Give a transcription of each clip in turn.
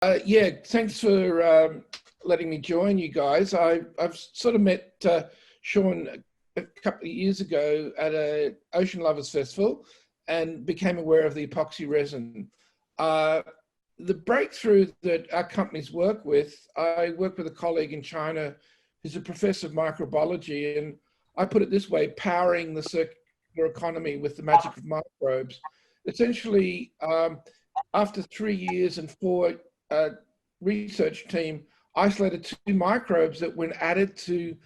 Yeah, thanks for letting me join you guys. I've sort of met Sean a couple of years ago at a Ocean Lovers Festival and became aware of the epoxy resin. The breakthrough that our companies work with, I work with a colleague in China who's a professor of microbiology, and I put it this way, powering the circular economy with the magic of microbes. Essentially, after 3 years and 4 research team isolated 2 microbes that when added to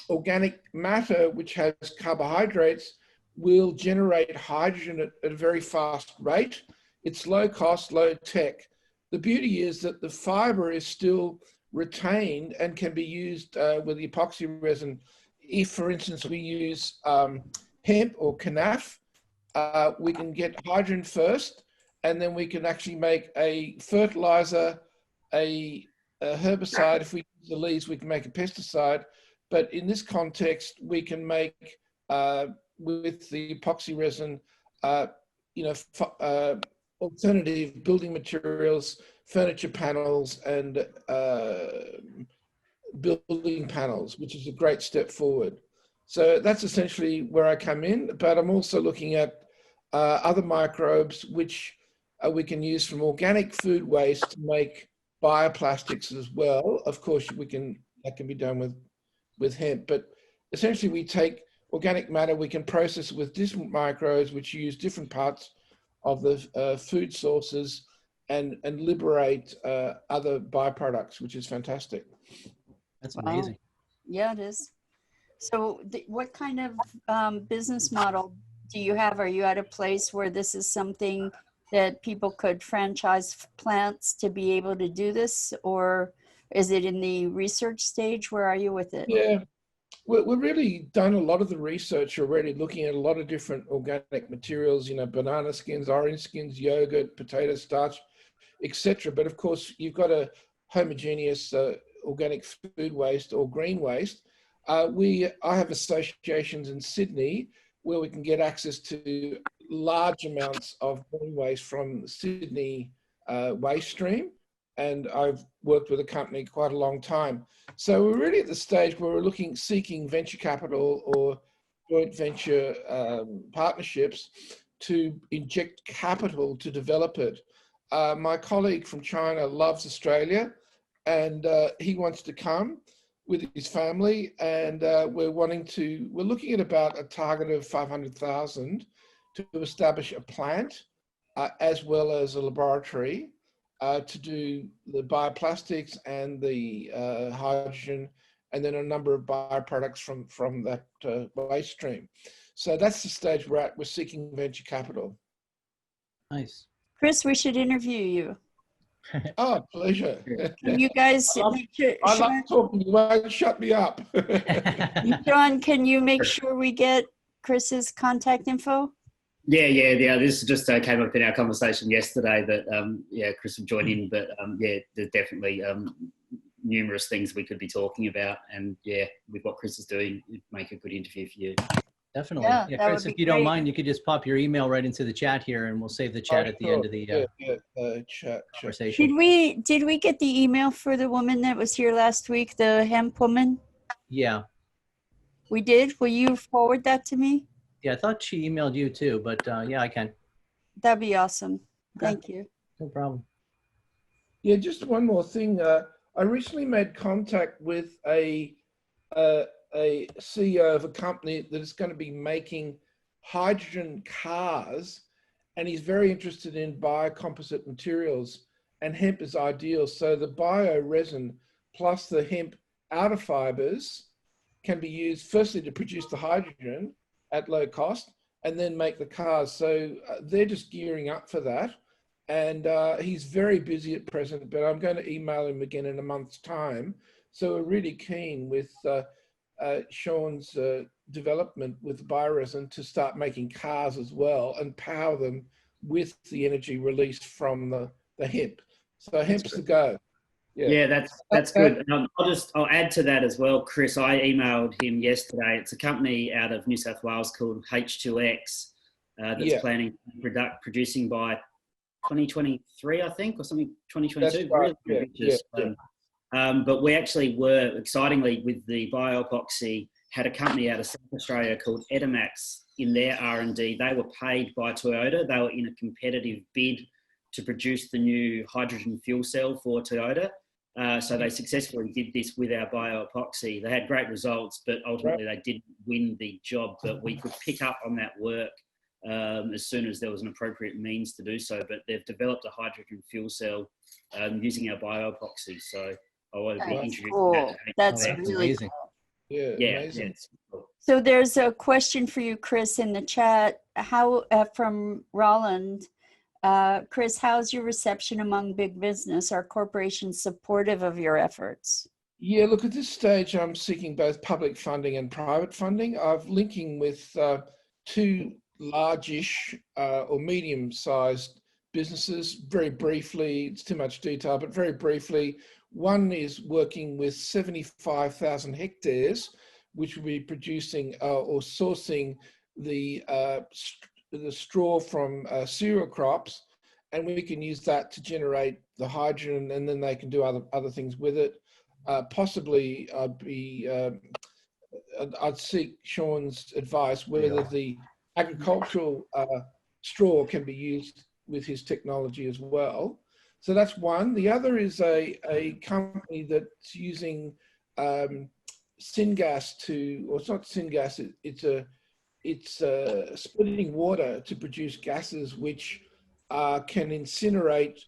organic matter, which has carbohydrates, will generate hydrogen at a very fast rate. It's low cost, low tech. The beauty is that the fiber is still retained and can be used with the epoxy resin. If, for instance, we use hemp or kanaf, we can get hydrogen first, and then we can actually make a fertilizer, a herbicide. If we use the leaves, we can make a pesticide. But in this context, we can make, with the epoxy resin, alternative building materials, furniture panels, and building panels, which is a great step forward. So that's essentially where I come in, but I'm also looking at other microbes which we can use from organic food waste to make bioplastics as well. Of course, that can be done with hemp, but essentially we take organic matter, we can process it with different microbes which use different parts of the food sources and liberate other byproducts, which is fantastic. That's amazing. Wow. Yeah, it is. So what kind of business model do you have? Are you at a place where this is something that people could franchise plants to be able to do this? Or is it in the research stage? Where are you with it? Yeah, we've really done a lot of the research already, looking at a lot of different organic materials, banana skins, orange skins, yogurt, potato starch, etc. But of course, you've got a homogeneous organic food waste or green waste. I have associations in Sydney where we can get access to large amounts of green waste from the Sydney waste stream. And I've worked with a company quite a long time. So we're really at the stage where we're seeking venture capital or joint venture partnerships to inject capital to develop it. My colleague from China loves Australia, and he wants to come with his family, and we're looking at about a target of 500,000 to establish a plant as well as a laboratory to do the bioplastics and the hydrogen, and then a number of byproducts from that waste stream. So that's the stage we're at. We're seeking venture capital. Nice. Chris, we should interview you. Oh, pleasure. Can you guys make sure, I love talking. You won't shut me up. Sean, can you make sure we get Chris's contact info? Yeah. This just came up in our conversation yesterday that, Chris will join in, but there's definitely numerous things we could be talking about. And with what Chris is doing, it'd make a good interview for you. Definitely. Yeah, Chris, if you don't mind, you could just pop your email right into the chat here, and we'll save the chat at the end of the conversation. Did we get the email for the woman that was here last week, the hemp woman? Yeah. We did? Will you forward that to me? Yeah, I thought she emailed you too, but yeah, I can. That'd be awesome. Thank you. No problem. Yeah, just one more thing. I recently made contact with a CEO of a company that is going to be making hydrogen cars, and he's very interested in biocomposite materials, and hemp is ideal. So the bio resin plus the hemp outer fibers can be used firstly to produce the hydrogen at low cost and then make the cars. So they're just gearing up for that. And he's very busy at present, but I'm going to email him again in a month's time. So we're really keen with Sean's development with bioresin to start making cars as well and power them with the energy released from the hemp. So hemp's the go. Yeah, that's good. And I'll add to that as well, Chris. I emailed him yesterday. It's a company out of New South Wales called H2X that's planning producing by 2023, I think, or something, 2022. That's right. Really ambitious. But we actually were, excitingly, with the bioepoxy, had a company out of South Australia called Edamax in their R&D. They were paid by Toyota. They were in a competitive bid to produce the new hydrogen fuel cell for Toyota. So they successfully did this with our bioepoxy. They had great results, but ultimately they didn't win the job. But we could pick up on that work as soon as there was an appropriate means to do so. But they've developed a hydrogen fuel cell using our bioepoxy. So I want to be introducing that. That's really amazing. cool. Yeah, amazing. Cool. So there's a question for you, Chris, in the chat. How from Roland. Chris, how's your reception among big business? Are corporations supportive of your efforts? Yeah, look, at this stage, I'm seeking both public funding and private funding. I'm linking with two large-ish or medium-sized businesses. Very briefly, it's too much detail, but very briefly, one is working with 75,000 hectares, which will be producing or sourcing the straw from cereal crops, and we can use that to generate the hydrogen, and then they can do other things with it. Possibly, I'd seek Sean's advice whether the agricultural straw can be used with his technology as well. So that's one. The other is a company that's using syngas or it's not syngas, it's splitting water to produce gases which can incinerate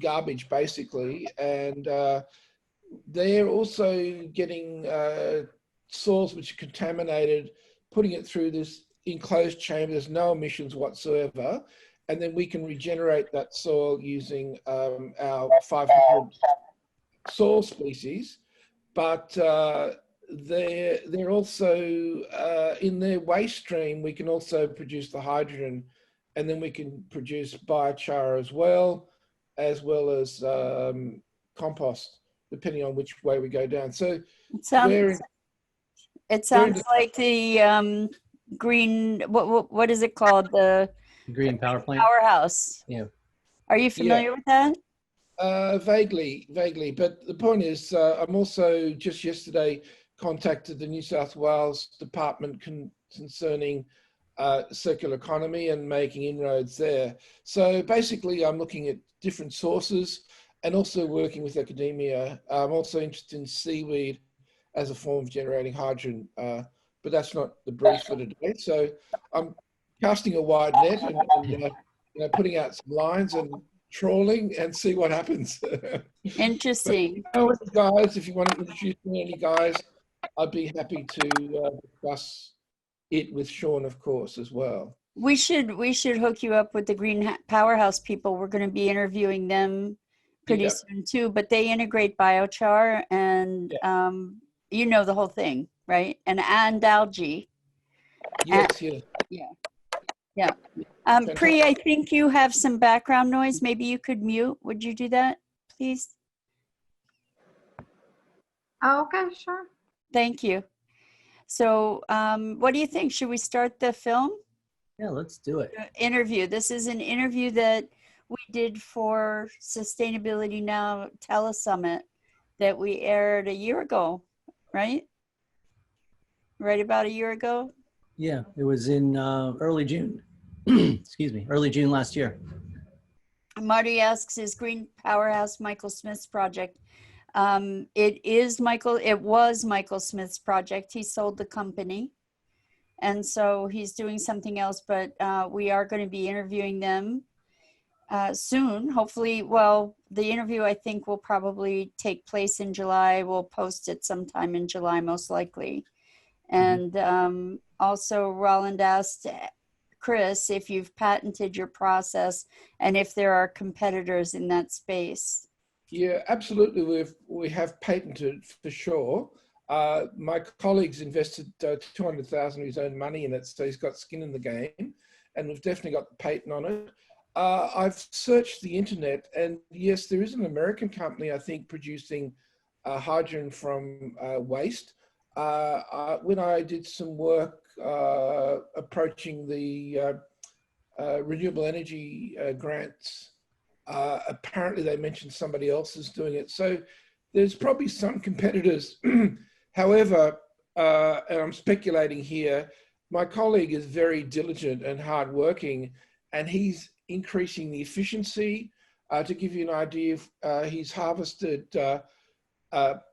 garbage, basically. And they're also getting soils which are contaminated, putting it through this enclosed chamber. There's no emissions whatsoever. And then we can regenerate that soil using our 500 soil species. But they're also in their waste stream, we can also produce the hydrogen, and then we can produce biochar as well as compost, depending on which way we go down. So it sounds like the green, what is it called? The green power plant. Powerhouse. Yeah. Are you familiar with that? Vaguely. But the point is, I'm also just yesterday contacted the New South Wales Department concerning circular economy and making inroads there. So basically, I'm looking at different sources and also working with academia. I'm also interested in seaweed as a form of generating hydrogen, but that's not the brief for today. So I'm casting a wide net and putting out some lines and trawling and see what happens. Interesting. But, guys, if you want to introduce me any guys, I'd be happy to discuss it with Sean, of course, as well. We should hook you up with the Green Powerhouse people. We're going to be interviewing them pretty soon too, but they integrate biochar and you know the whole thing, right? And algae. Yes, yeah. Pri, I think you have some background noise. Maybe you could mute. Would you do that, please? Oh, okay, sure. Thank you. So what do you think? Should we start the film? Yeah, let's do it. Interview. This is an interview that we did for Sustainability Now Telesummit that we aired a year ago, right? Right about a year ago? Yeah, it was in early June. Excuse me, early June last year. Marty asks, is Green Powerhouse Michael Smith's project? It was Michael Smith's project. He sold the company. And so he's doing something else, but we are going to be interviewing them soon. Hopefully, well, the interview I think will probably take place in July. We'll post it sometime in July, most likely. And also Roland asked Chris if you've patented your process and if there are competitors in that space. Yeah, absolutely. We have patented for sure. My colleague's invested 200,000 of his own money in it, so he's got skin in the game, and we've definitely got the patent on it. I've searched the internet, and yes, there is an American company, I think, producing hydrogen from waste. When I did some work approaching the renewable energy grants. Apparently they mentioned somebody else is doing it. So there's probably some competitors. However, and I'm speculating here, my colleague is very diligent and hardworking, and he's increasing the efficiency. To give you an idea, he's harvested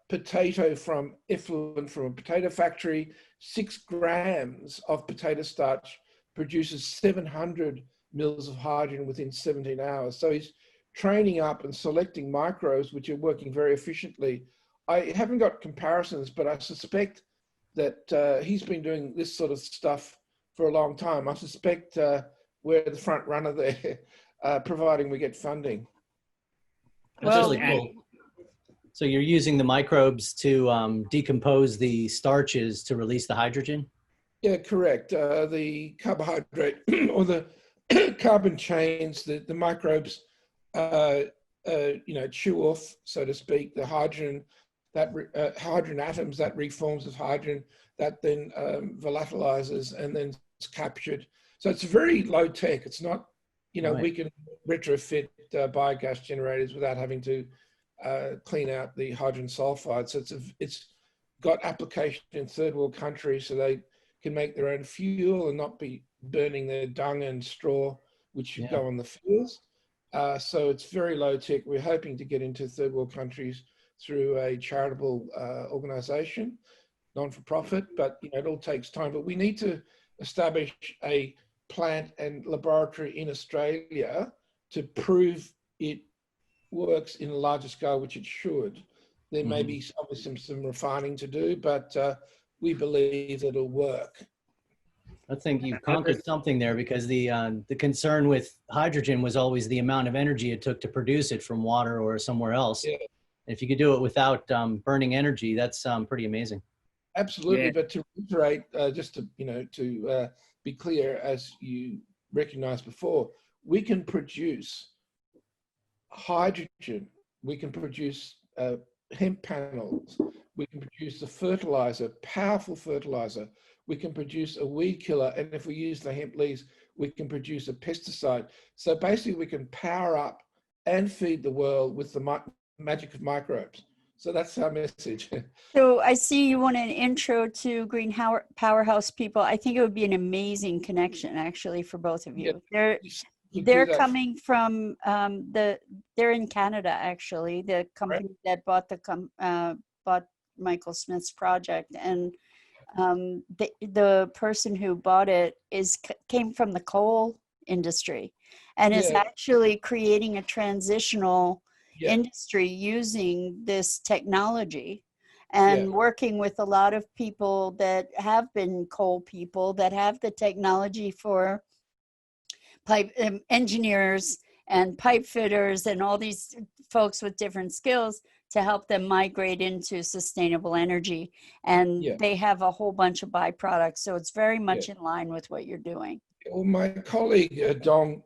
potato from effluent from a potato factory. 6 grams of potato starch produces 700 mils of hydrogen within 17 hours. So he's training up and selecting microbes which are working very efficiently. I haven't got comparisons, but I suspect that he's been doing this sort of stuff for a long time. I suspect we're the front runner there, providing we get funding. That's really cool. So you're using the microbes to decompose the starches to release the hydrogen? Yeah, correct. The carbohydrate or the carbon chains, the microbes, chew off, so to speak, the hydrogen, that hydrogen atoms that reforms as hydrogen, that then volatilizes and then it's captured. So it's very low tech. It's not, Right. we can retrofit biogas generators without having to clean out the hydrogen sulfide. So it's got application in third world countries, so they can make their own fuel and not be burning their dung and straw, which should go on the fields. So it's very low tech. We're hoping to get into third world countries through a charitable organization, non-for-profit, but it all takes time. But we need to establish a plant and laboratory in Australia to prove it works in a larger scale, which it should. There may be obviously some refining to do, but we believe it'll work. I think you've conquered something there, because the concern with hydrogen was always the amount of energy it took to produce it from water or somewhere else. Yeah. If you could do it without burning energy, that's pretty amazing. Absolutely, Yeah. but to reiterate, just to be clear, as you recognized before, we can produce hydrogen, we can produce hemp panels, we can produce a fertilizer, powerful fertilizer, we can produce a weed killer, and if we use the hemp leaves, we can produce a pesticide. So basically we can power up and feed the world with the magic of microbes. So that's our message. So I see you want an intro to Green Powerhouse people. I think it would be an amazing connection, actually, for both of you. They're coming from they're in Canada, actually, the company that bought bought Michael Smith's project, and the person who bought it came from the coal industry, and is actually creating a transitional industry using this technology, and working with a lot of people that have been coal people that have the technology for pipe engineers and pipe fitters and all these folks with different skills to help them migrate into sustainable energy. And they have a whole bunch of byproducts. So it's very much in line with what you're doing. Well, my colleague, Dong,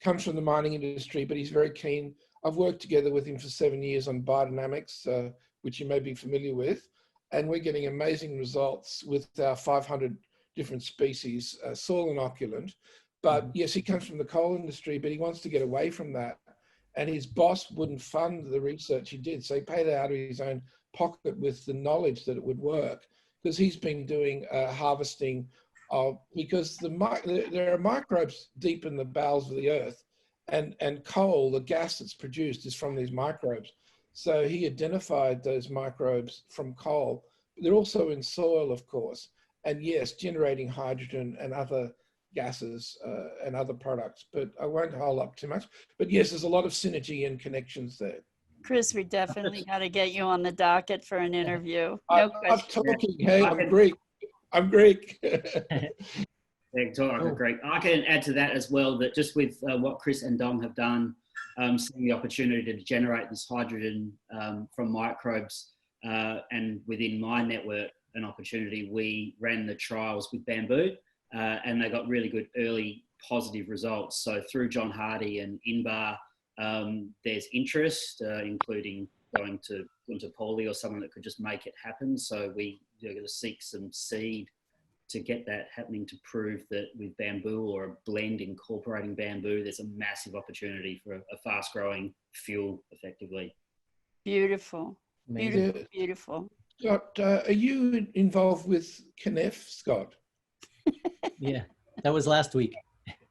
comes from the mining industry, but he's very keen. I've worked together with him for 7 years on biodynamics, which you may be familiar with. And we're getting amazing results with our 500 different species, soil inoculant. But yes, he comes from the coal industry, but he wants to get away from that. And his boss wouldn't fund the research he did. So he paid it out of his own pocket with the knowledge that it would work, because he's been doing harvesting of, because there are microbes deep in the bowels of the earth, and coal, the gas that's produced, is from these microbes. So he identified those microbes from coal. They're also in soil, of course. And yes, generating hydrogen and other gases and other products, but I won't hold up too much. But yes, there's a lot of synergy and connections there. Chris, we definitely got to get you on the docket for an interview. I'm talking. Hey, I'm Greek. I'm Greek. Great. I can add to that as well, that just with what Chris and Dom have done, seeing the opportunity to generate this hydrogen from microbes, and within my network, an opportunity, we ran the trials with bamboo, and they got really good early positive results. So through John Hardy and Inbar, there's interest, including going to Paulie or someone that could just make it happen. So we are going to seek some seed to get that happening, to prove that with bamboo or a blend incorporating bamboo, there's a massive opportunity for a fast-growing fuel, effectively. Beautiful. Amazing. Beautiful. Beautiful. Scott, are you involved with CANEF, Scott? Yeah, that was last week.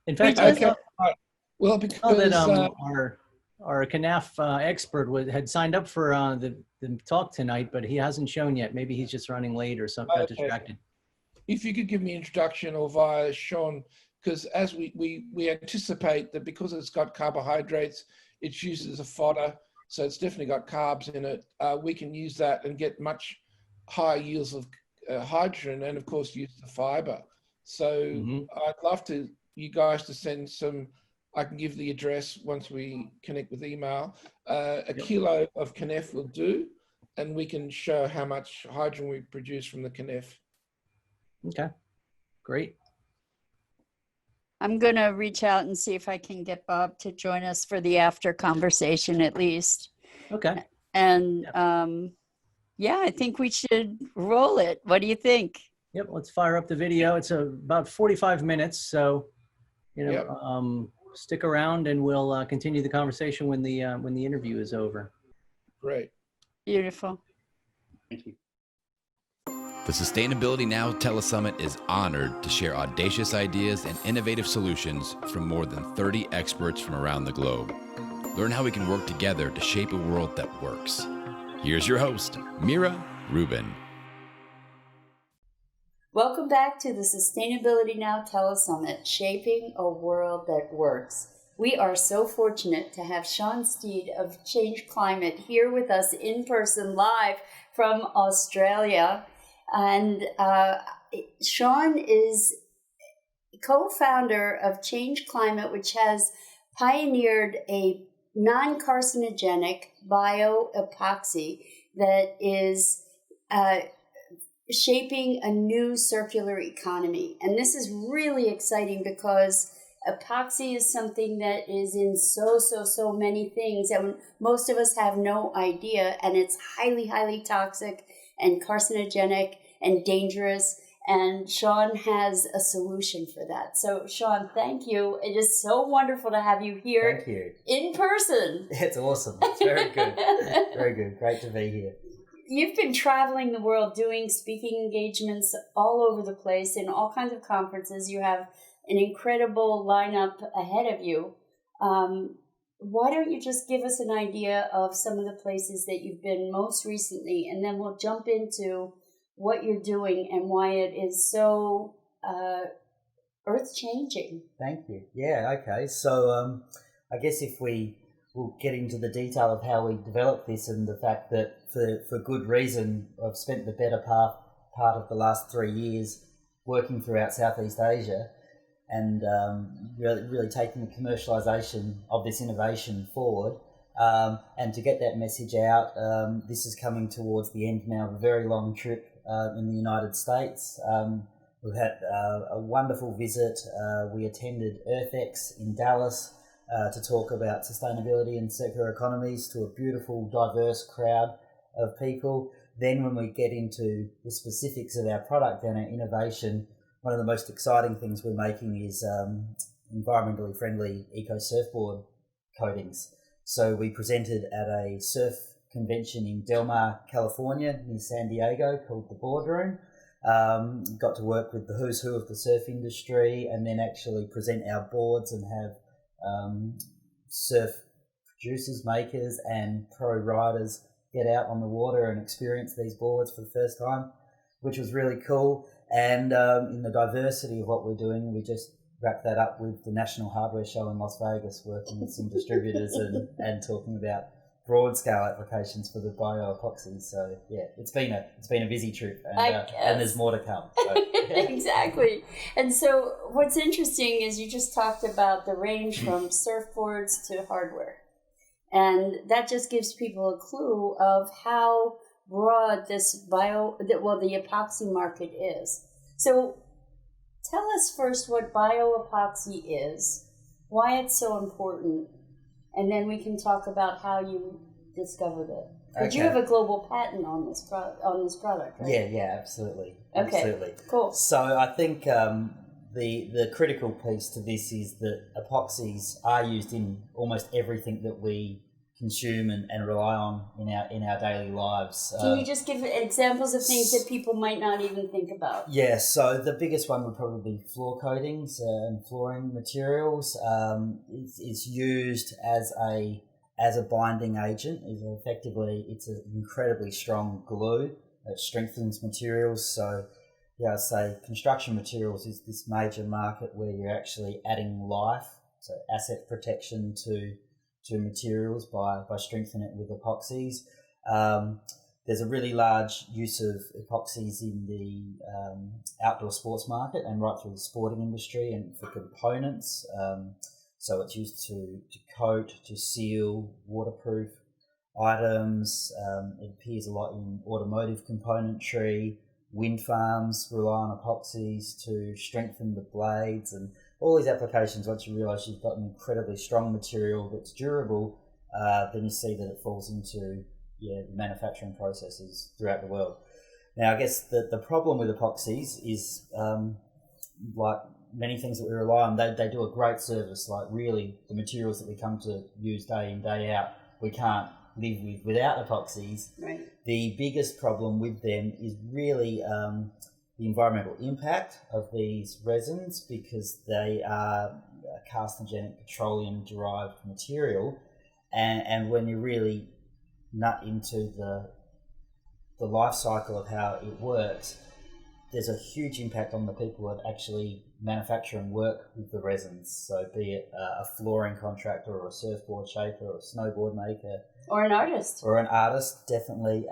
In fact, just- Okay. Right. Well, I saw that because our CANAF expert had signed up for the talk tonight, but he hasn't shown yet. Maybe he's just running late or something, got Okay. distracted. if you could give me an introduction or via Sean, because as we anticipate that because it's got carbohydrates, it's used as a fodder, so it's definitely got carbs in it. We can use that and get much higher yields of hydrogen, and of course use the fiber. So I'd love you guys to send some. I can give the address once we connect with email. A kilo of CANEF will do, and we can show how much hydrogen we produce from the CANEF. Okay, great. I'm going to reach out and see if I can get Bob to join us for the after conversation at least. Okay. And yeah, I think we should roll it. What do you think? Yep, let's fire up the video. It's about 45 minutes, so stick around and we'll continue the conversation when the interview is over. Great. Beautiful. Thank you. The Sustainability Now Telesummit is honored to share audacious ideas and innovative solutions from more than 30 experts from around the globe. Learn how we can work together to shape a world that works. Here's your host, Mira Rubin. Welcome back to the Sustainability Now Telesummit, Shaping a World That Works. We are so fortunate to have Sean Steed of Change Climate here with us in person, live from Australia. And Sean is co-founder of Change Climate, which has pioneered a non-carcinogenic bioepoxy that is shaping a new circular economy. And this is really exciting because epoxy is something that is in so many things and most of us have no idea, and it's highly toxic and carcinogenic and dangerous, and Sean has a solution for that. So Sean, thank you. It is so wonderful to have you here. Thank you. In person. It's awesome. It's very good. Very good. Great to be here. You've been traveling the world doing speaking engagements all over the place in all kinds of conferences. You have an incredible lineup ahead of you. Why don't you just give us an idea of some of the places that you've been most recently, and then we'll jump into what you're doing and why it is so earth-changing. Thank you. Yeah, okay. So I guess if we'll get into the detail of how we developed this, and the fact that for good reason, I've spent the better part of the last 3 years working throughout Southeast Asia and really taking the commercialisation of this innovation forward. And to get that message out, this is coming towards the end now of a very long trip in the United States. We've had a wonderful visit. We attended EarthX in Dallas to talk about sustainability and circular economies to a beautiful, diverse crowd of people. Then when we get into the specifics of our product and our innovation, one of the most exciting things we're making is environmentally friendly eco surfboard coatings. So we presented at a surf convention in Del Mar, California, near San Diego, called the Boardroom. Got to work with the who's who of the surf industry, and then actually present our boards and have surf producers, makers, and pro riders get out on the water and experience these boards for the first time, which was really cool. And in the diversity of what we're doing, we just wrapped that up with the National Hardware Show in Las Vegas, working with some distributors and talking about broad scale applications for the bioepoxy. So yeah, it's been a busy trip, and there's more to come. So. Exactly. And so what's interesting is you just talked about the range from surfboards to hardware, and that just gives people a clue of how broad the epoxy market is. So tell us first what bioepoxy is, why it's so important, and then we can talk about how you discovered it. But Okay. you have a global patent on this product, right? Yeah, absolutely. Okay. Absolutely. Cool. So I think the critical piece to this is that epoxies are used in almost everything that we consume and rely on in our daily lives. Can you just give examples of things that people might not even think about? Yeah, so the biggest one would probably be floor coatings and flooring materials. It's used as a binding agent. It's an incredibly strong glue that strengthens materials. So yeah, I'd say construction materials is this major market where you're actually adding life, so asset protection to materials by strengthening it with epoxies. There's a really large use of epoxies in the outdoor sports market and right through the sporting industry and for components. So it's used to coat, to seal, waterproof items. It appears a lot in automotive componentry. Wind farms rely on epoxies to strengthen the blades, and all these applications, once you realise you've got an incredibly strong material that's durable, then you see that it falls into the manufacturing processes throughout the world. Now, I guess the problem with epoxies is, like many things that we rely on, they do a great service. Like really, the materials that we come to use day in, day out, we can't live without epoxies. Right. The biggest problem with them is really the environmental impact of these resins, because they are a carcinogenic petroleum-derived material, and when you really nut into the life cycle of how it works, there's a huge impact on the people that actually manufacture and work with the resins. So be it a flooring contractor or a surfboard shaper or a snowboard maker. Or an artist. Or an artist, definitely.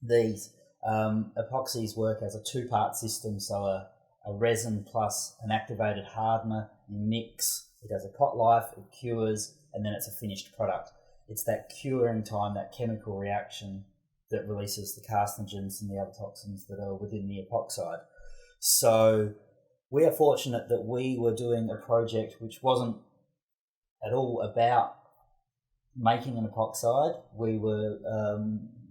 These epoxies work as a two-part system, so a resin plus an activated hardener. You mix, it has a pot life, it cures, and then it's a finished product. It's that curing time, that chemical reaction, that releases the carcinogens and the other toxins that are within the epoxide. So we are fortunate that we were doing a project which wasn't at all about making an epoxide. We were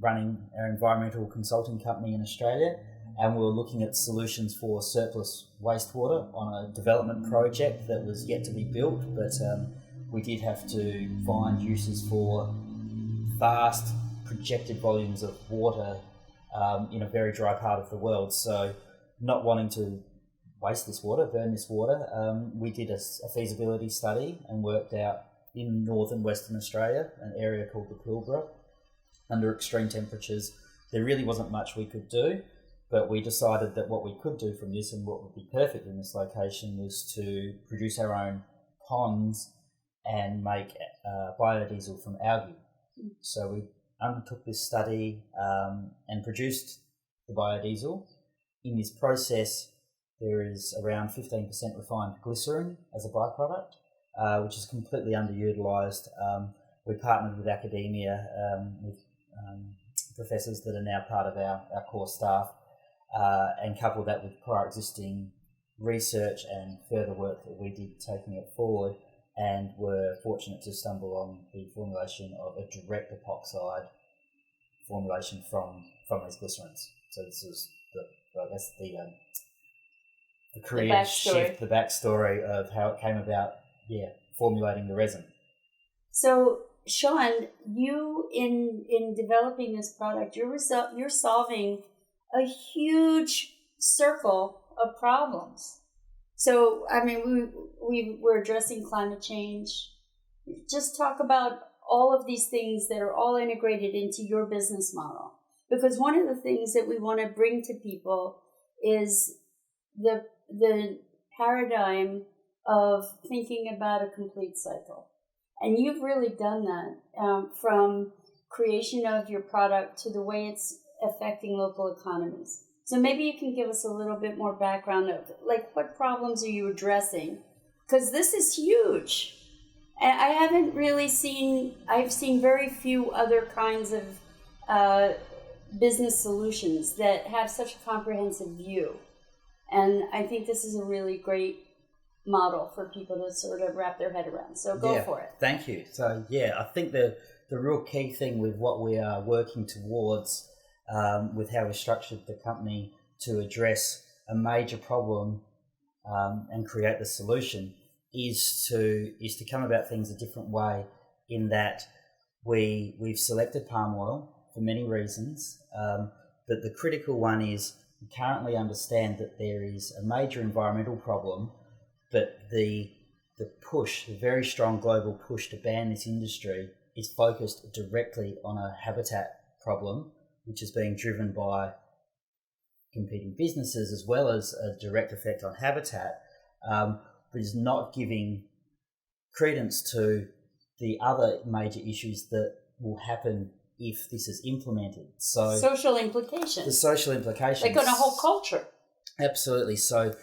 running our environmental consulting company in Australia, and we were looking at solutions for surplus wastewater on a development project that was yet to be built, but we did have to find uses for vast projected volumes of water in a very dry part of the world. So not wanting to waste this water, burn this water, we did a feasibility study and worked out in northern Western Australia, an area called the Pilbara, under extreme temperatures. There really wasn't much we could do, but we decided that what we could do from this and what would be perfect in this location was to produce our own ponds and make biodiesel from algae. So we undertook this study and produced the biodiesel. In this process, there is around 15% refined glycerin as a byproduct, which is completely underutilised. We partnered with academia, with professors that are now part of our core staff, and coupled that with prior existing research and further work that we did taking it forward, and were fortunate to stumble on the formulation of a direct epoxide formulation from these glycerins. So this is the career shift, the backstory of how it came about, formulating the resin. So, Sean, you in developing this product, you're solving a huge circle of problems. So, I mean, we're addressing climate change. Just talk about all of these things that are all integrated into your business model. Because one of the things that we want to bring to people is the paradigm of thinking about a complete cycle. And you've really done that, from creation of your product to the way it's affecting local economies. So maybe you can give us a little bit more background of, like, what problems are you addressing? Because this is huge. And I haven't really I've seen very few other kinds of business solutions that have such a comprehensive view. And I think this is a really great model for people to sort of wrap their head around. So go for it. Thank you. So I think the the real key thing with what we are working towards, with how we structured the company to address a major problem and create the solution, is to come about things a different way. In that we've selected palm oil for many reasons, but the critical one is we currently understand that there is a major environmental problem, but the very strong global push to ban this industry is focused directly on a habitat problem, which is being driven by competing businesses as well as a direct effect on habitat, but is not giving credence to the other major issues that will happen if this is implemented. So Social implications. the social implications. Like on a whole culture. Absolutely. So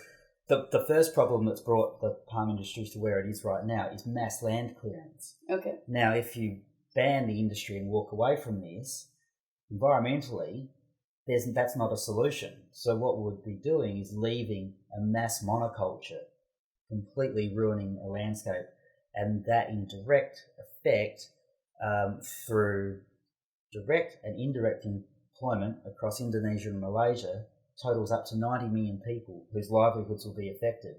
the first problem that's brought the palm industry to where it is right now is mass land clearance. Okay. Now, if you ban the industry and walk away from this, environmentally, that's not a solution. So what we would be doing is leaving a mass monoculture, completely ruining a landscape, and that in direct effect, through direct and indirect employment across Indonesia and Malaysia, totals up to 90 million people whose livelihoods will be affected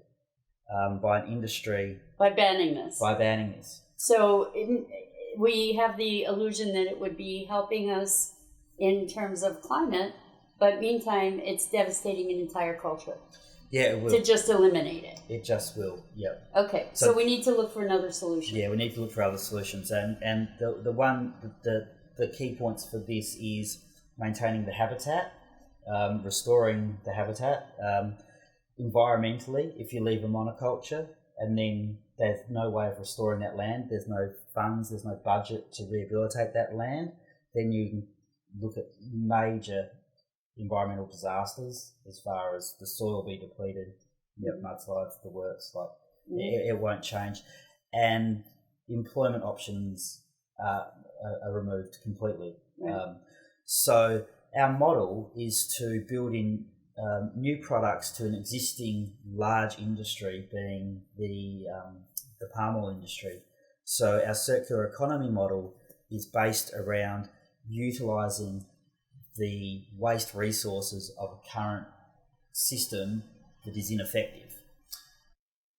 by an industry. By banning this. By banning this. So we have the illusion that it would be helping us in terms of climate, but meantime, it's devastating an entire culture. Yeah, it will. To just eliminate it. It just will, yep. Okay, so we need to look for another solution. Yeah, we need to look for other solutions. And the key points for this is maintaining the habitat, restoring the habitat, environmentally, if you leave a monoculture and then there's no way of restoring that land, there's no funds, there's no budget to rehabilitate that land, then you can look at major environmental disasters as far as the soil be depleted, mudslides, the works, it won't change. And employment options are removed completely. Right. So our model is to build in new products to an existing large industry, being the palm oil industry. So our circular economy model is based around utilising the waste resources of a current system that is ineffective.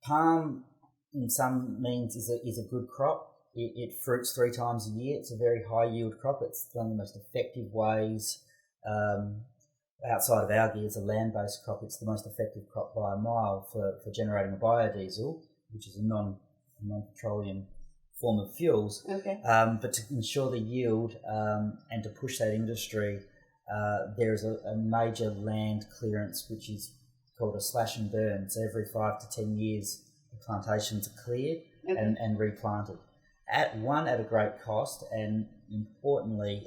Palm, in some means, is a good crop. It fruits 3 times a year. It's a very high yield crop. It's one of the most effective ways, outside of algae, as a land-based crop, it's the most effective crop by a mile for generating a biodiesel, which is a non-petroleum form of fuels. Okay. But to ensure the yield and to push that industry, there is a major land clearance which is called a slash and burn. So every 5 to 10 years, the plantations are cleared and replanted. At a great cost, and importantly,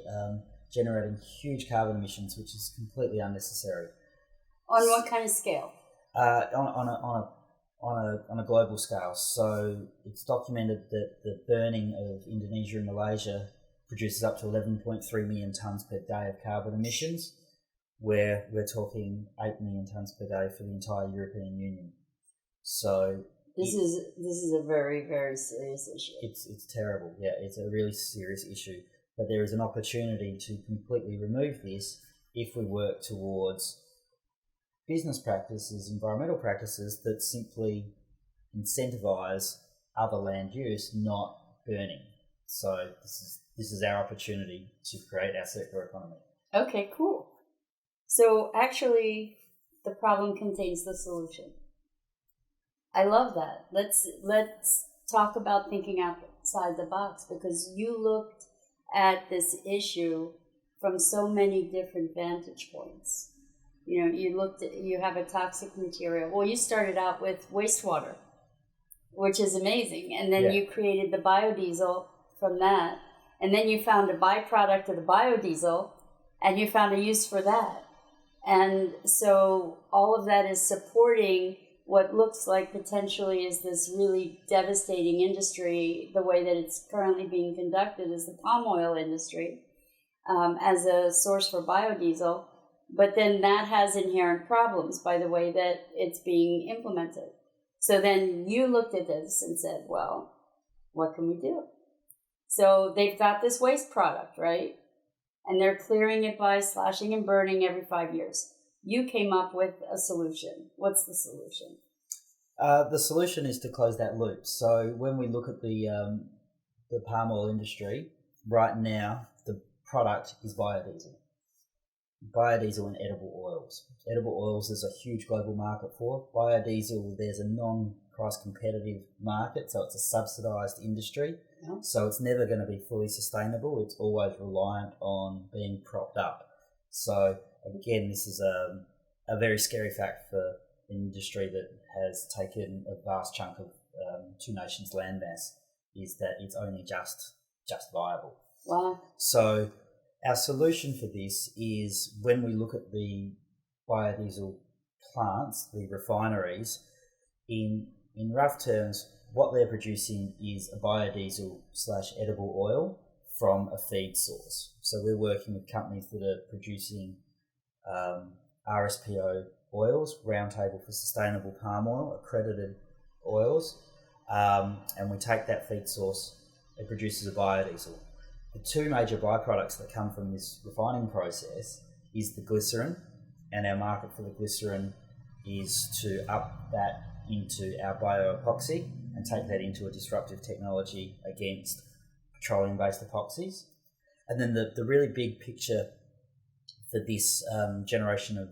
generating huge carbon emissions, which is completely unnecessary. On what kind of scale? On a global scale. So it's documented that the burning of Indonesia and Malaysia produces up to 11.3 million tonnes per day of carbon emissions, where we're talking 8 million tonnes per day for the entire European Union. So this is a very, very serious issue. It's terrible. Yeah, it's a really serious issue. But there is an opportunity to completely remove this if we work towards business practices, environmental practices that simply incentivise other land use, not burning. So this is our opportunity to create our circular economy. Okay, cool. So actually, the problem contains the solution. I love that. Let's talk about thinking outside the box, because you looked at this issue from so many different vantage points. You know, you have a toxic material. Well, you started out with wastewater, which is amazing. And then you created the biodiesel from that. And then you found a byproduct of the biodiesel, and you found a use for that. And so all of that is supporting what looks like potentially is this really devastating industry. The way that it's currently being conducted is the palm oil industry as a source for biodiesel. But then that has inherent problems by the way that it's being implemented. So then you looked at this and said, well, what can we do? So they've got this waste product, right? And they're clearing it by slashing and burning every 5 years. You came up with a solution. What's the solution? The solution is to close that loop. So when we look at the palm oil industry, right now the product is biodiesel. Biodiesel and edible oils. Edible oils is a huge global market for. Biodiesel, there's a non-price competitive market, so it's a subsidised industry. Yeah. So it's never going to be fully sustainable. It's always reliant on being propped up. So again, this is a very scary fact for an industry that has taken a vast chunk of two nations' landmass, is that it's only just viable. Wow. So our solution for this is, when we look at the biodiesel plants, the refineries, in rough terms, what they're producing is a biodiesel / edible oil from a feed source. So we're working with companies that are producing RSPO oils, Roundtable for Sustainable Palm Oil, accredited oils, and we take that feed source, it produces a biodiesel. The two major byproducts that come from this refining process is the glycerin, and our market for the glycerin is to up that into our bioepoxy and take that into a disruptive technology against petroleum-based epoxies. And then the really big picture for this generation of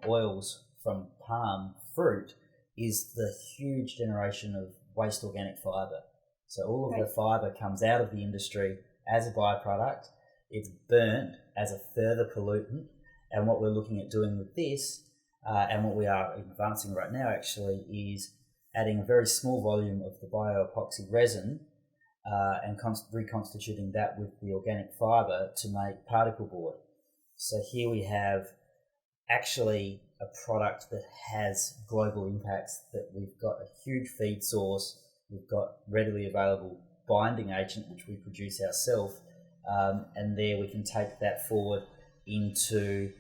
oils from palm fruit is the huge generation of waste organic fibre. So all of the fibre comes out of the industry as a byproduct. It's burnt as a further pollutant, and what we're looking at doing with this, and what we are advancing right now actually, is adding a very small volume of the bioepoxy resin and reconstituting that with the organic fibre to make particle board. So here we have actually a product that has global impacts, that we've got a huge feed source, we've got readily available binding agent, which we produce ourselves, and there we can take that forward into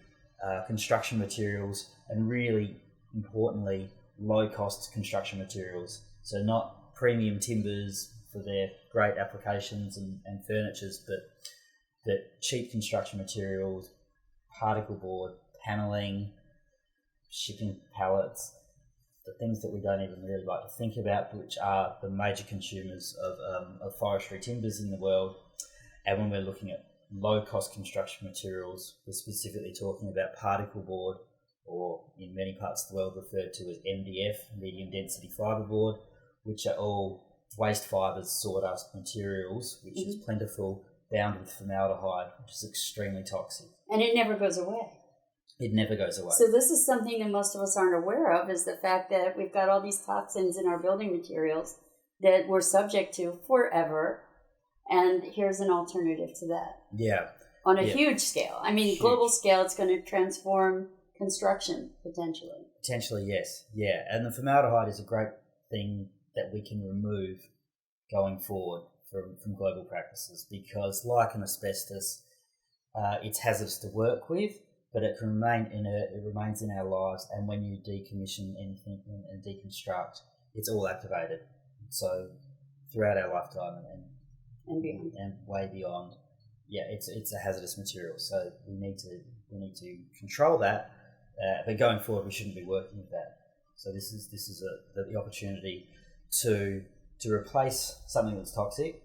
construction materials, and really importantly, low-cost construction materials. So not premium timbers for their great applications and furnitures, but cheap construction materials, particle board, panelling, shipping pallets, the things that we don't even really like to think about, which are the major consumers of forestry timbers in the world. And when we're looking at low-cost construction materials, we're specifically talking about particle board, or in many parts of the world referred to as MDF, medium density fibreboard, which are all waste fibres, sawdust materials, which is plentiful, bound with formaldehyde, which is extremely toxic. And it never goes away. It never goes away. So this is something that most of us aren't aware of, is the fact that we've got all these toxins in our building materials that we're subject to forever. And here's an alternative to that. Yeah. On a huge scale. I mean, global scale, it's going to transform construction, potentially. Potentially, yes. Yeah. And the formaldehyde is a great thing that we can remove going forward from global practices, because like an asbestos, it's hazardous to work with, but it can remain inert, it remains in our lives, and when you decommission anything and deconstruct, it's all activated. So throughout our lifetime and beyond, and way beyond, yeah, it's a hazardous material. So we need to control that, but going forward, we shouldn't be working with that. So this is the opportunity to replace something that's toxic,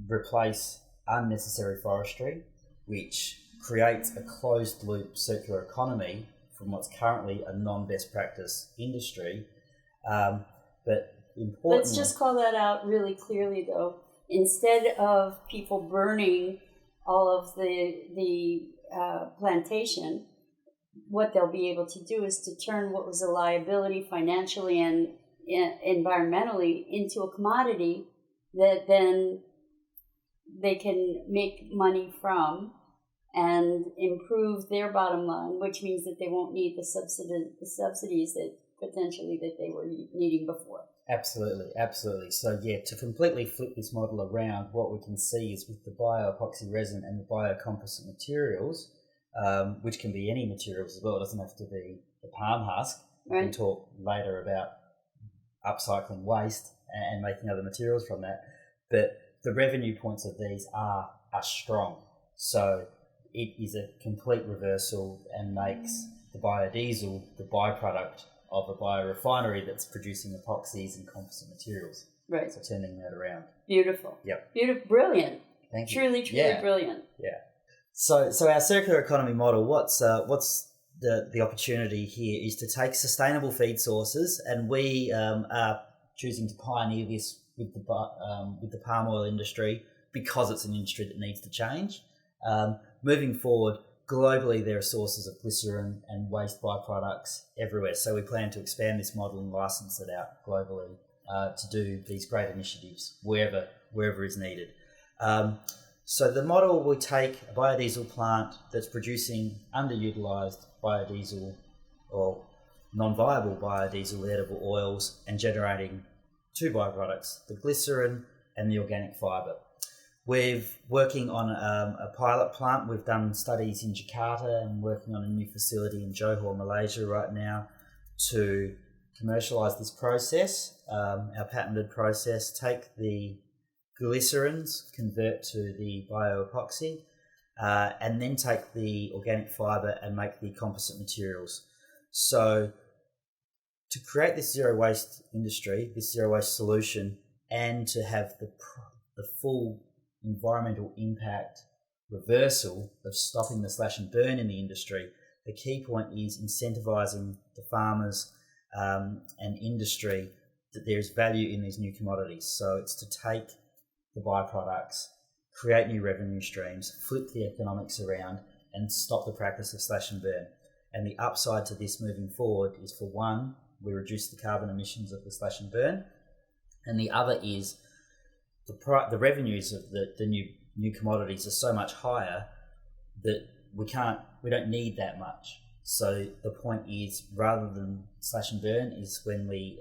replace unnecessary forestry, which creates a closed loop circular economy from what's currently a non-best practice industry. But importantly, let's just call that out really clearly, though. Instead of people burning all of the plantation, what they'll be able to do is to turn what was a liability financially and environmentally into a commodity that then they can make money from and improve their bottom line, which means that they won't need the subsidies that potentially that they were needing before. Absolutely, absolutely. So yeah, to completely flip this model around, what we can see is with the bioepoxy resin and the biocomposite materials, which can be any materials as well, it doesn't have to be the palm husk. Right. We can talk later about upcycling waste and making other materials from that. But the revenue points of these are strong. So it is a complete reversal and makes the biodiesel the byproduct of a biorefinery that's producing epoxies and composite materials. Right. So turning that around. Beautiful. Yep. Beautiful. Brilliant. Thank you. Truly brilliant. Yeah. So our circular economy model, what's the opportunity here is to take sustainable feed sources, and we are choosing to pioneer this with the palm oil industry because it's an industry that needs to change. Moving forward, globally there are sources of glycerin and waste byproducts everywhere. So we plan to expand this model and license it out globally to do these great initiatives wherever is needed. So the model will take a biodiesel plant that's producing underutilised biodiesel or non-viable biodiesel edible oils and generating two byproducts, the glycerin and the organic fibre. We're working on a pilot plant. We've done studies in Jakarta and working on a new facility in Johor, Malaysia right now to commercialise this process, our patented process, take the glycerins, convert to the bioepoxy, and then take the organic fibre and make the composite materials. So to create this zero waste industry, this zero waste solution, and to have the full environmental impact reversal of stopping the slash and burn in the industry, the key point is incentivising the farmers and industry that there's value in these new commodities. So it's to take the byproducts, create new revenue streams, flip the economics around, and stop the practice of slash and burn. And the upside to this moving forward is, for one, we reduce the carbon emissions of the slash and burn, and the other is the revenues of the new commodities are so much higher that we don't need that much. So the point is, rather than slash and burn, is when we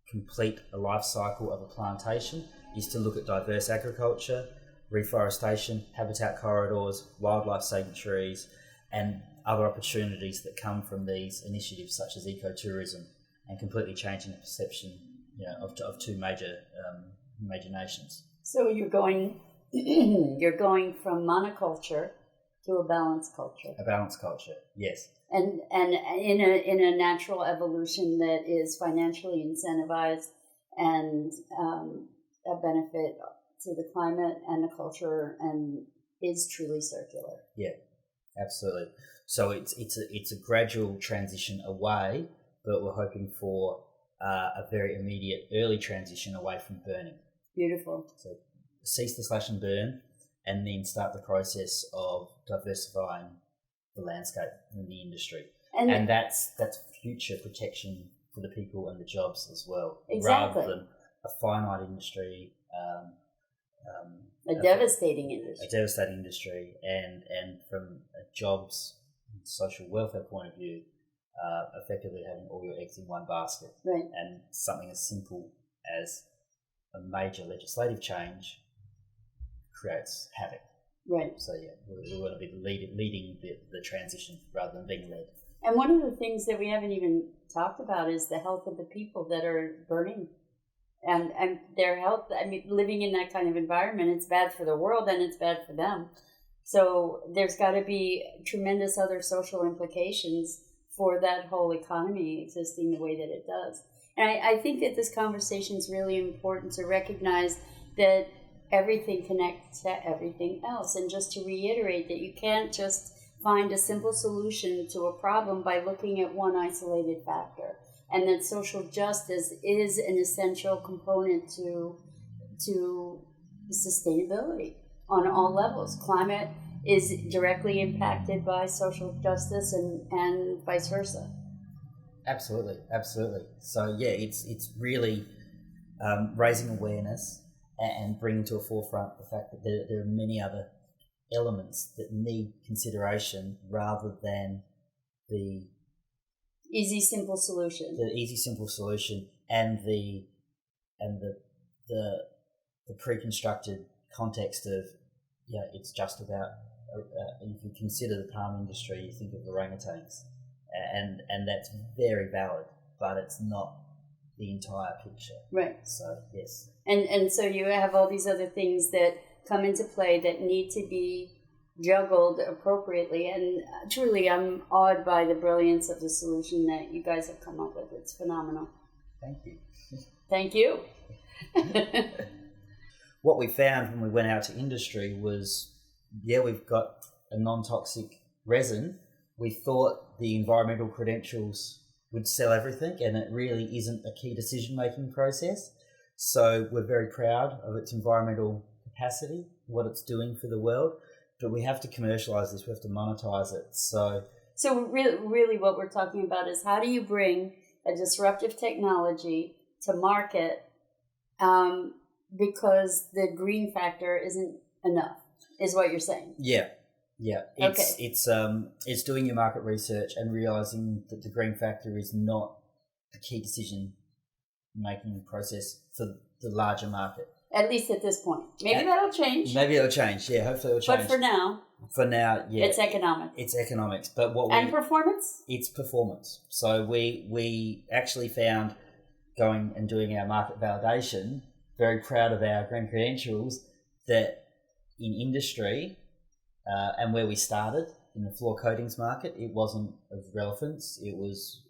complete a life cycle of a plantation, is to look at diverse agriculture, reforestation, habitat corridors, wildlife sanctuaries, and other opportunities that come from these initiatives such as ecotourism, and completely changing the perception of two major nations. So you're going from monoculture to a balanced culture. A balanced culture, yes. And in a natural evolution that is financially incentivized and a benefit to the climate and the culture, and is truly circular. Yeah, absolutely. So it's a gradual transition away, but we're hoping for a very immediate early transition away from burning. Beautiful. So cease the slash and burn, and then start the process of diversifying the landscape in the industry. And that's future protection for the people and the jobs as well. Exactly. Rather than a finite industry, a devastating industry. A devastating industry, and from a jobs and social welfare point of view, effectively having all your eggs in one basket. Right. And something as simple as a major legislative change creates havoc. Right. So yeah, we want to be leading the transition rather than being led. And one of the things that we haven't even talked about is the health of the people that are burning, and their health. I mean, living in that kind of environment, it's bad for the world and it's bad for them. So there's got to be tremendous other social implications for that whole economy existing the way that it does. And I think that this conversation is really important to recognize that everything connects to everything else. And just to reiterate that you can't just find a simple solution to a problem by looking at one isolated factor. And that social justice is an essential component to sustainability on all levels. Climate is directly impacted by social justice and vice versa. Absolutely. So yeah, it's really raising awareness and bringing to a forefront the fact that there are many other elements that need consideration rather than the easy simple solution. The easy simple solution and the pre-constructed context of it's just about if you consider the palm industry, you think of orangutans, and that's very valid, but it's not the entire picture. Right. So yes. And so you have all these other things that come into play that need to be juggled appropriately. And truly, I'm awed by the brilliance of the solution that you guys have come up with. It's phenomenal. Thank you. Thank you. What we found when we went out to industry was, we've got a non-toxic resin. We thought the environmental credentials would sell everything, and it really isn't a key decision-making process. So we're very proud of its environmental capacity, what it's doing for the world, but we have to commercialize this, we have to monetize it. So really what we're talking about is how do you bring a disruptive technology to market because the green factor isn't enough, is what you're saying. Yeah. It's doing your market research and realizing that the green factor is not the key decision making process for the larger market. At least at this point. Maybe that'll change. Maybe it'll change. Yeah, hopefully it'll change. But for now, yeah, it's economic. It's economics, but performance. It's performance. So we actually found, going and doing our market validation, very proud of our green credentials, that in industry and where we started in the floor coatings market, it wasn't of relevance. It was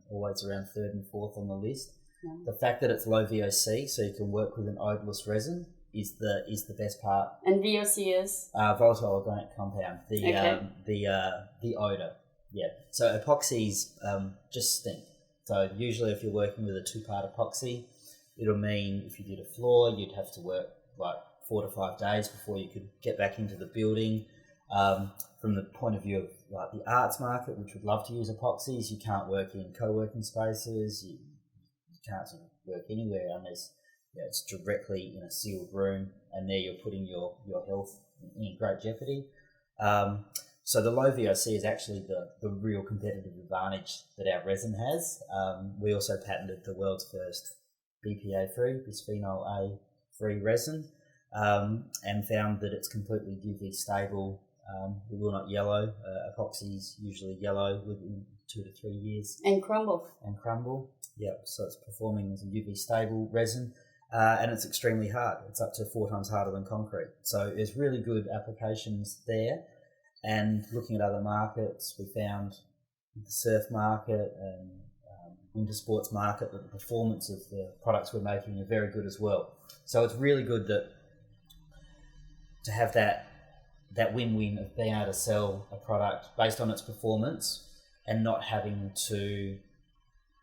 always around third and fourth on the list. Yeah. The fact that it's low VOC, so you can work with an odorless resin, is the best part. And VOC is volatile organic compound. The odor. Yeah. So epoxies just stink. So usually, if you're working with a 2-part epoxy, it'll mean if you did a floor, you'd have to work like 4 to 5 days before you could get back into the building. From the point of view of like the arts market, which would love to use epoxies, you can't work in co-working spaces. You can't work anywhere unless it's directly in a sealed room, and there you're putting your health in great jeopardy. So the low VOC is actually the real competitive advantage that our resin has. We also patented the world's first BPA-free, bisphenol A-free resin, and found that it's completely UV stable. It will not yellow. Epoxy's usually yellow within 2 to 3 years. And crumble. Yep, so it's performing as a UV stable resin, and it's extremely hard. It's up to 4 times harder than concrete. So there's really good applications there. And looking at other markets, we found the surf market and winter sports market that the performance of the products we're making are very good as well. So it's really good to have that win-win of being able to sell a product based on its performance and not having to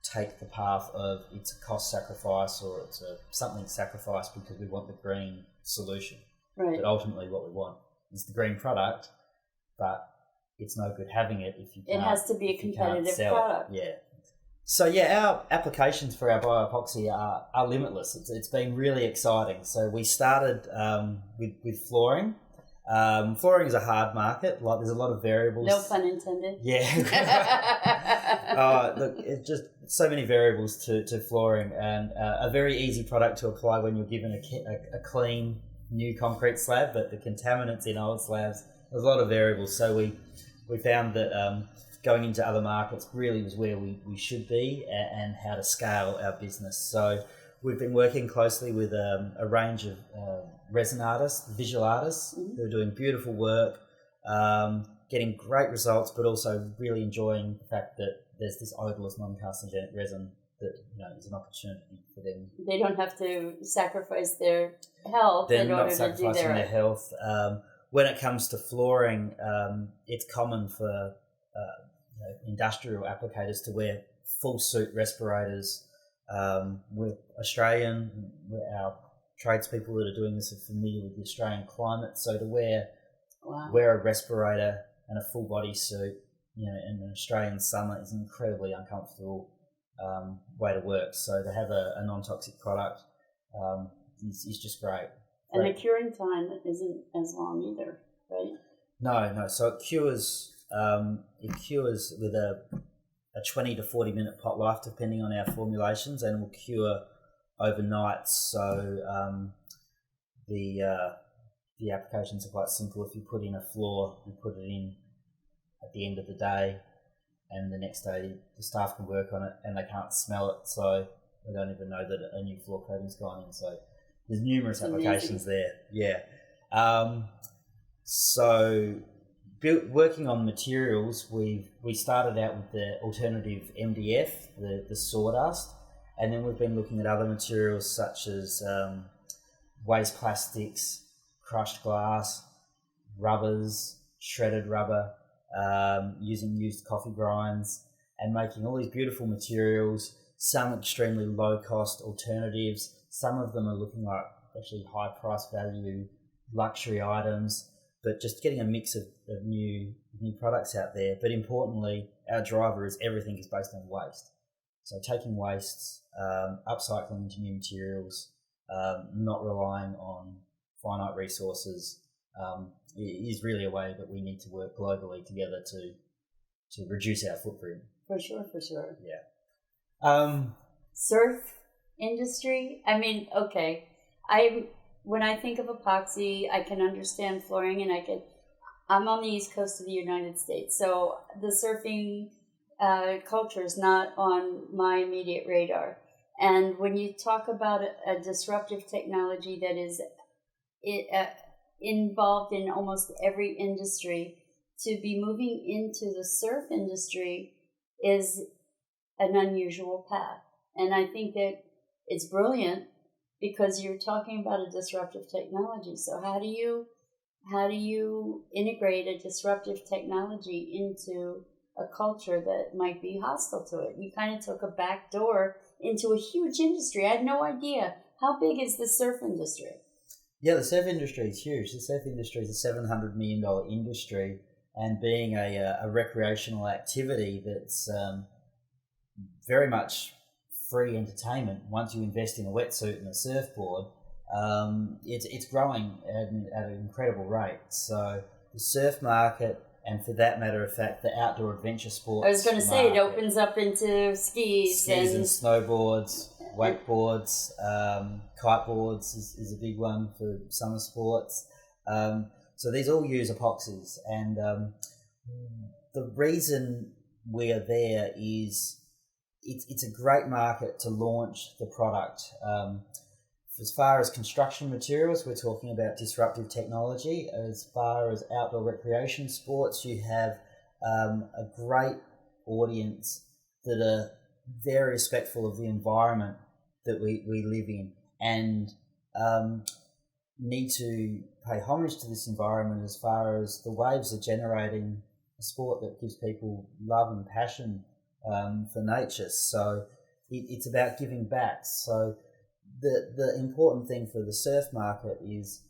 take the path of it's a cost sacrifice or it's a something sacrifice because we want the green solution. Right. But ultimately what we want is the green product, but it's no good having it if you can't. It has to be a competitive product. Yeah. So our applications for our bioepoxy are limitless. It's been really exciting. So we started with flooring. Flooring is a hard market. Like there's a lot of variables. No pun intended. Yeah. Look, it's just so many variables to flooring, and a very easy product to apply when you're given a clean new concrete slab, but the contaminants in old slabs, there's a lot of variables. So we found that going into other markets really was where we should be and how to scale our business. So we've been working closely with a range of resin artists, visual artists, who are doing beautiful work, getting great results, but also really enjoying the fact that there's this odorless, non-carcinogenic resin that is an opportunity for them. They don't have to sacrifice their health in order to do their health. When it comes to flooring, it's common for industrial applicators to wear full suit respirators. We're Australian. Our tradespeople that are doing this are familiar with the Australian climate, so to wear a respirator and a full body suit, in an Australian summer is an incredibly uncomfortable way to work. So to have a non-toxic product is just great. And the curing time isn't as long either, right? No. So it cures with a 20 to 40 minute pot life, depending on our formulations, and will cure overnight. So the applications are quite simple. If you put in a floor, you put it in at the end of the day, and the next day the staff can work on it and they can't smell it. So They don't even know that a new floor coating's gone in. So there's numerous Amazing. applications there. Yeah. So working on materials, we started out with the alternative MDF, the sawdust, and then we've been looking at other materials such as waste plastics, crushed glass, rubbers, shredded rubber, using used coffee grinds, and making all these beautiful materials, some extremely low-cost alternatives. Some of them are looking like actually high price value luxury items, but just getting a mix of new products out there. But importantly, our driver is everything is based on waste. So taking wastes, upcycling into new materials, not relying on finite resources, is really a way that we need to work globally together to reduce our footprint. For sure. Yeah. Surf industry. I mean, okay. When I think of epoxy, I can understand flooring, and I'm on the East Coast of the United States, so the surfing culture is not on my immediate radar. And when you talk about a disruptive technology that is involved in almost every industry, to be moving into the surf industry is an unusual path. And I think that it's brilliant because you're talking about a disruptive technology. So how do you integrate a disruptive technology into a culture that might be hostile to it? You kind of took a back door into a huge industry. I had no idea. How big is the surf industry? Yeah, the surf industry is huge. The surf industry is a $700 million industry, and being a recreational activity that's very much free entertainment. Once you invest in a wetsuit and a surfboard, it's growing at an incredible rate. So the surf market, and for that matter of fact, the outdoor adventure sports. I was going to say, it opens up into skis and snowboards, wakeboards, kiteboards is a big one for summer sports. So these all use epoxies, and the reason we are there is it's a great market to launch the product. As far as construction materials, we're talking about disruptive technology. As far as outdoor recreation sports, you have a great audience that are very respectful of the environment that we live in, and need to pay homage to this environment as far as the waves are generating a sport that gives people love and passion for nature. So it's about giving back. So the important thing for the surf market is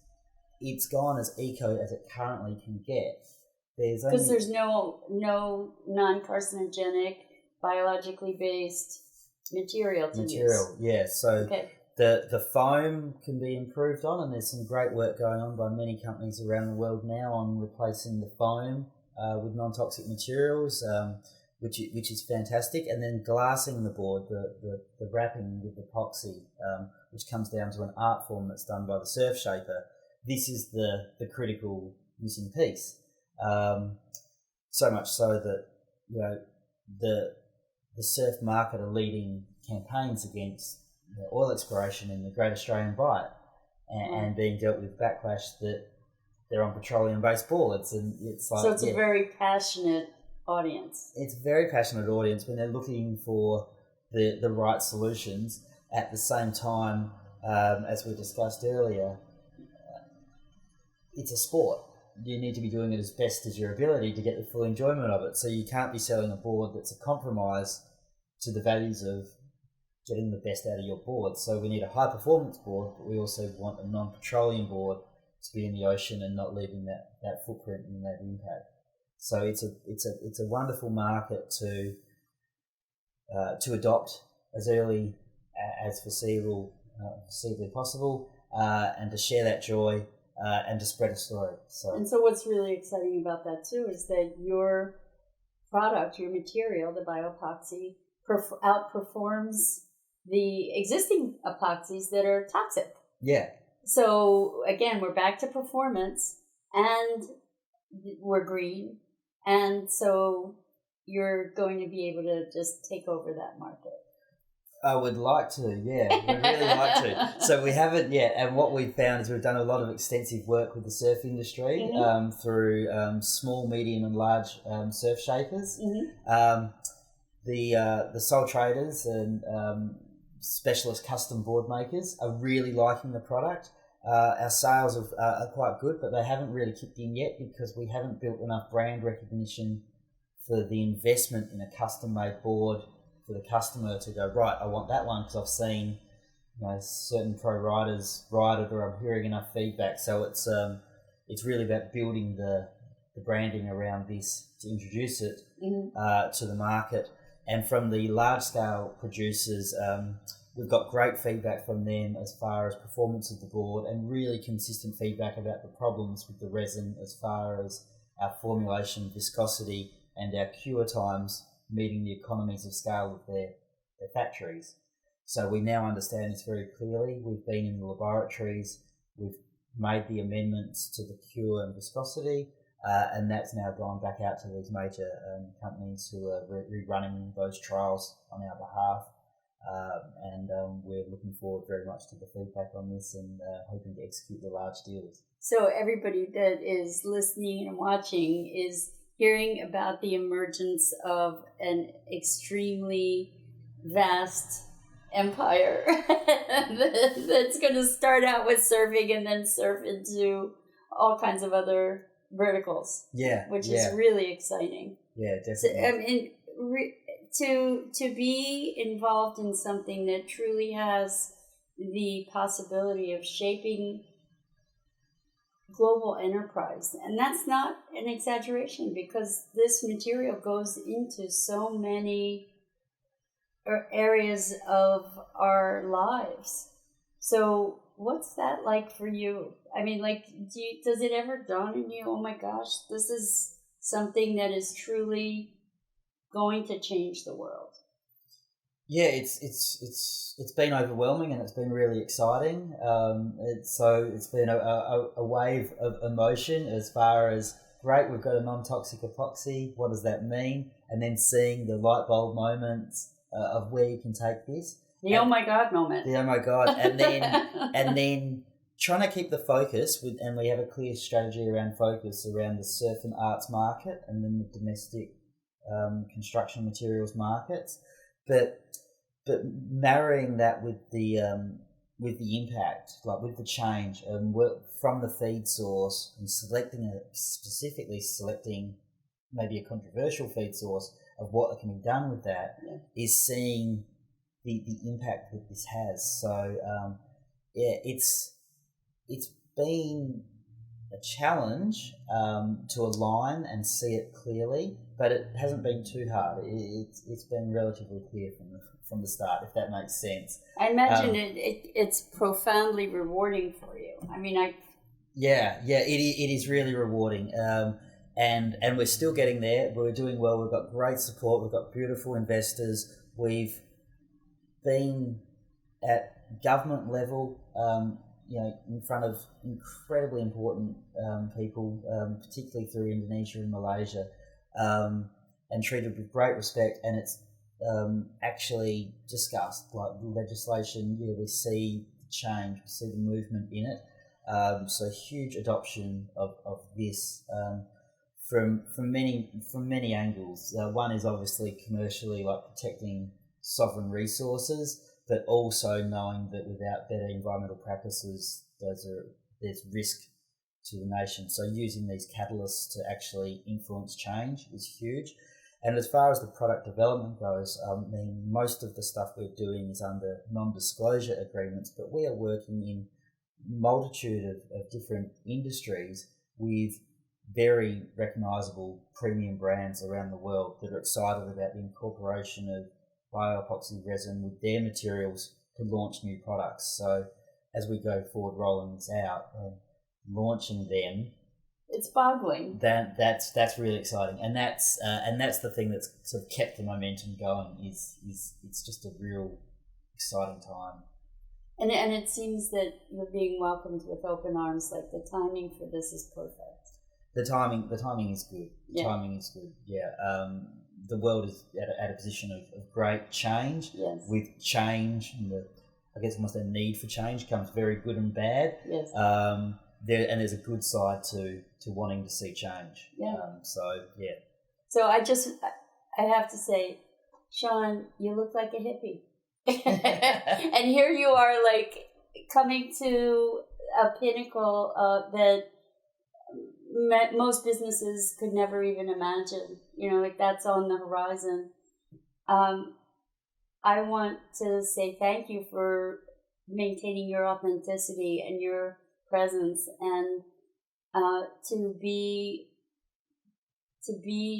it's gone as eco as it currently can get. Because there's no non-carcinogenic, biologically based material to use. Yeah. So the foam can be improved on, and there's some great work going on by many companies around the world now on replacing the foam with non-toxic materials, which is fantastic. And then glassing the board, the wrapping with epoxy, which comes down to an art form that's done by the surf shaper. This is the critical missing piece. So much so that the surf market are leading campaigns against oil exploration in the Great Australian Bight, and being dealt with backlash that they're on petroleum-based boards, and it's like, so it's a very passionate audience. It's a very passionate audience when they're looking for the right solutions. At the same time, as we discussed earlier, it's a sport. You need to be doing it as best as your ability to get the full enjoyment of it. So you can't be selling a board that's a compromise to the values of getting the best out of your board. So we need a high performance board, but we also want a non-petroleum board to be in the ocean and not leaving that footprint and that impact. So it's a wonderful market to adopt as early as foreseeably possible, and to share that joy and to spread a story. And so what's really exciting about that too is that your product, your material, the bioepoxy, outperforms the existing epoxies that are toxic. Yeah. So again, we're back to performance, and we're green, and so you're going to be able to just take over that market. I would like to, yeah. We'd really like to. So we haven't yet, and what we've found is we've done a lot of extensive work with the surf industry through small, medium and large surf shapers. The sole traders and specialist custom board makers are really liking the product. Our sales are quite good, but they haven't really kicked in yet because we haven't built enough brand recognition for the investment in a custom-made board for the customer to go, right, I want that one because I've seen certain pro riders ride it, or I'm hearing enough feedback. So it's really about building the branding around this to introduce it to the market. And from the large-scale producers, we've got great feedback from them as far as performance of the board and really consistent feedback about the problems with the resin as far as our formulation, viscosity, and our cure times meeting the economies of scale of their factories. So we now understand this very clearly. We've been in the laboratories, we've made the amendments to the cure and viscosity, and that's now gone back out to these major companies who are rerunning those trials on our behalf. And we're looking forward very much to the feedback on this and hoping to execute the large deals. So everybody that is listening and watching is hearing about the emergence of an extremely vast empire that's going to start out with surfing and then surf into all kinds of other verticals. Yeah, which is really exciting. Yeah, definitely. So, to be involved in something that truly has the possibility of shaping global enterprise, and that's not an exaggeration because this material goes into so many areas of our lives. So what's that like for you? I mean, like, does it ever dawn on you, oh my gosh, this is something that is truly going to change the world? Yeah, it's been overwhelming and it's been really exciting. It's been a wave of emotion as far as, great, we've got a non-toxic epoxy, what does that mean? And then seeing the light bulb moments of where you can take this. Oh my God moment. The oh my God. And then trying to keep the focus and we have a clear strategy around focus around the surf and arts market and then the domestic construction materials markets. But marrying that with the impact, like with the change, and from the feed source and specifically selecting maybe a controversial feed source of what can be done with that, is seeing the impact that this has. So it's been a challenge to align and see it clearly, but it hasn't been too hard. It's been relatively clear from the start, if that makes sense. I imagine it's profoundly rewarding for you. I mean, it is really rewarding. And we're still getting there. We're doing well. We've got great support. We've got beautiful investors. We've been at government level, in front of incredibly important people, particularly through Indonesia and Malaysia, and treated with great respect. And it's actually discussed, like the legislation. Yeah, we see the change, we see the movement in it. So huge adoption of this from many angles. One is obviously commercially, like protecting sovereign resources, but also knowing that without better environmental practices, there's risk to the nation. So using these catalysts to actually influence change is huge. And as far as the product development goes, most of the stuff we're doing is under non-disclosure agreements, but we are working in multitude of different industries with very recognisable premium brands around the world that are excited about the incorporation of bioepoxy resin with their materials to launch new products. So as we go forward rolling this out and launching them, it's boggling. That's really exciting, and that's the thing that's sort of kept the momentum going. Is it's just a real exciting time. And it seems that you're being welcomed with open arms. Like the timing for this is perfect. The timing is good. The timing is good. Yeah. the world is at a position of great change. Yes. With change, and I guess almost a need for change comes very good and bad. Yes. There's a good side to wanting to see change. Yeah. So I have to say, Sean, you look like a hippie. And here you are, like, coming to a pinnacle that most businesses could never even imagine. Like, that's on the horizon. I want to say thank you for maintaining your authenticity and your presence, and to be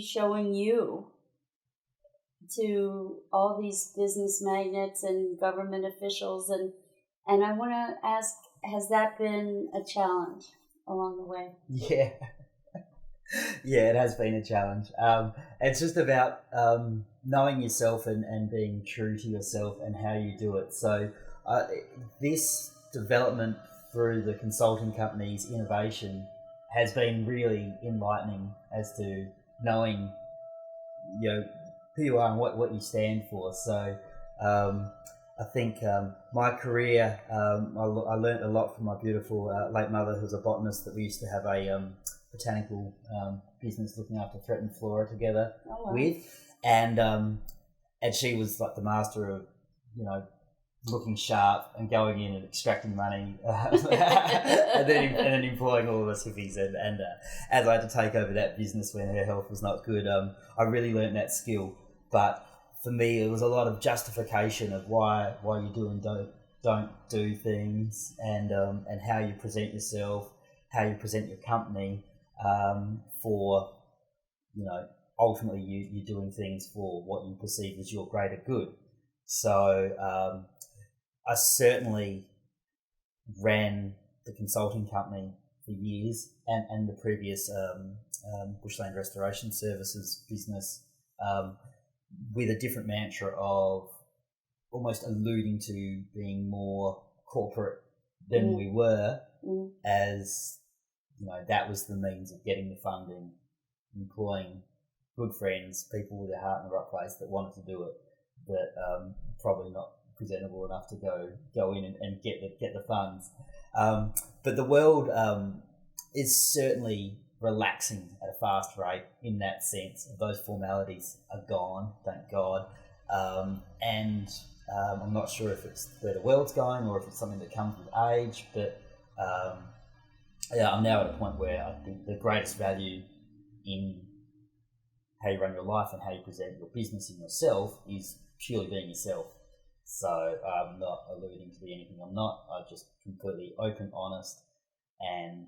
showing you to all these business magnates and government officials, and I want to ask, has that been a challenge along the way? Yeah. Yeah, it has been a challenge. It's just about knowing yourself and being true to yourself and how you do it. So this development through the consulting company's innovation has been really enlightening as to knowing, who you are and what you stand for. So I think my career, I learned a lot from my beautiful late mother, who was a botanist, that we used to have a botanical business looking after threatened flora together with, and she was like the master of looking sharp and going in and extracting money, and then employing all of us hippies. And as I had to take over that business when her health was not good, I really learned that skill. But for me, it was a lot of justification of why you do and don't do things, and how you present yourself, how you present your company, for ultimately you doing things for what you perceive as your greater good. So I certainly ran the consulting company for years, and the previous Bushland Restoration Services business, with a different mantra of almost alluding to being more corporate than we were, as that was the means of getting the funding, employing good friends, people with their heart in the right place that wanted to do it, but probably not presentable enough to go in and get the funds. But the world is certainly relaxing at a fast rate in that sense. Those formalities are gone, thank God. And I'm not sure if it's where the world's going or if it's something that comes with age, but I'm now at a point where I think the greatest value in how you run your life and how you present your business and yourself is purely being yourself. So I'm not alluding to be anything I'm not. I'm just completely open, honest, and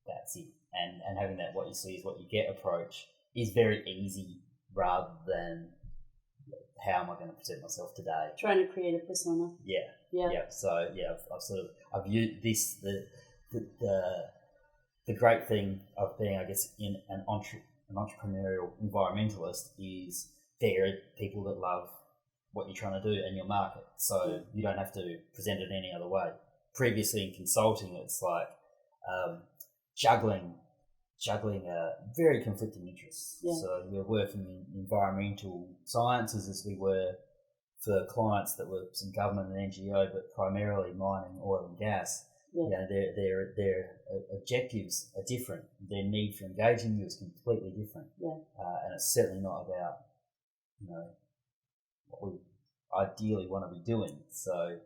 that's it. And having that what you see is what you get approach is very easy, rather than how am I going to present myself today? Trying to create a persona. Yeah. So I've viewed this, the great thing of being, I guess, in an entrepreneurial environmentalist is there are people that love what you're trying to do and your market, so you don't have to present it any other way. Previously in consulting, it's like juggling very conflicting interests. So we're working in environmental sciences, as we were for clients that were some government and NGO, but primarily mining, oil and gas. Their objectives are different. Their need for engaging you is completely different. And it's certainly not about what we ideally want to be doing. So,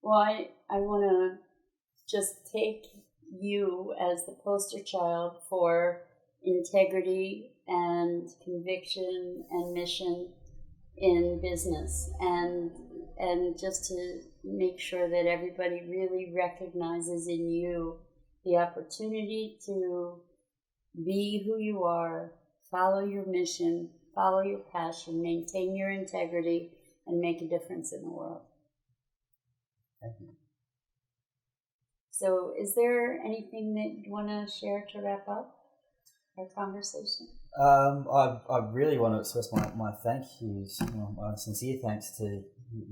well, I want to just take you as the poster child for integrity and conviction and mission in business, and just to make sure that everybody really recognizes in you the opportunity to be who you are, follow your mission, follow your passion, maintain your integrity, and make a difference in the world. Thank you. So is there anything that you want to share to wrap up our conversation? I really want to express my thank yous, my sincere thanks to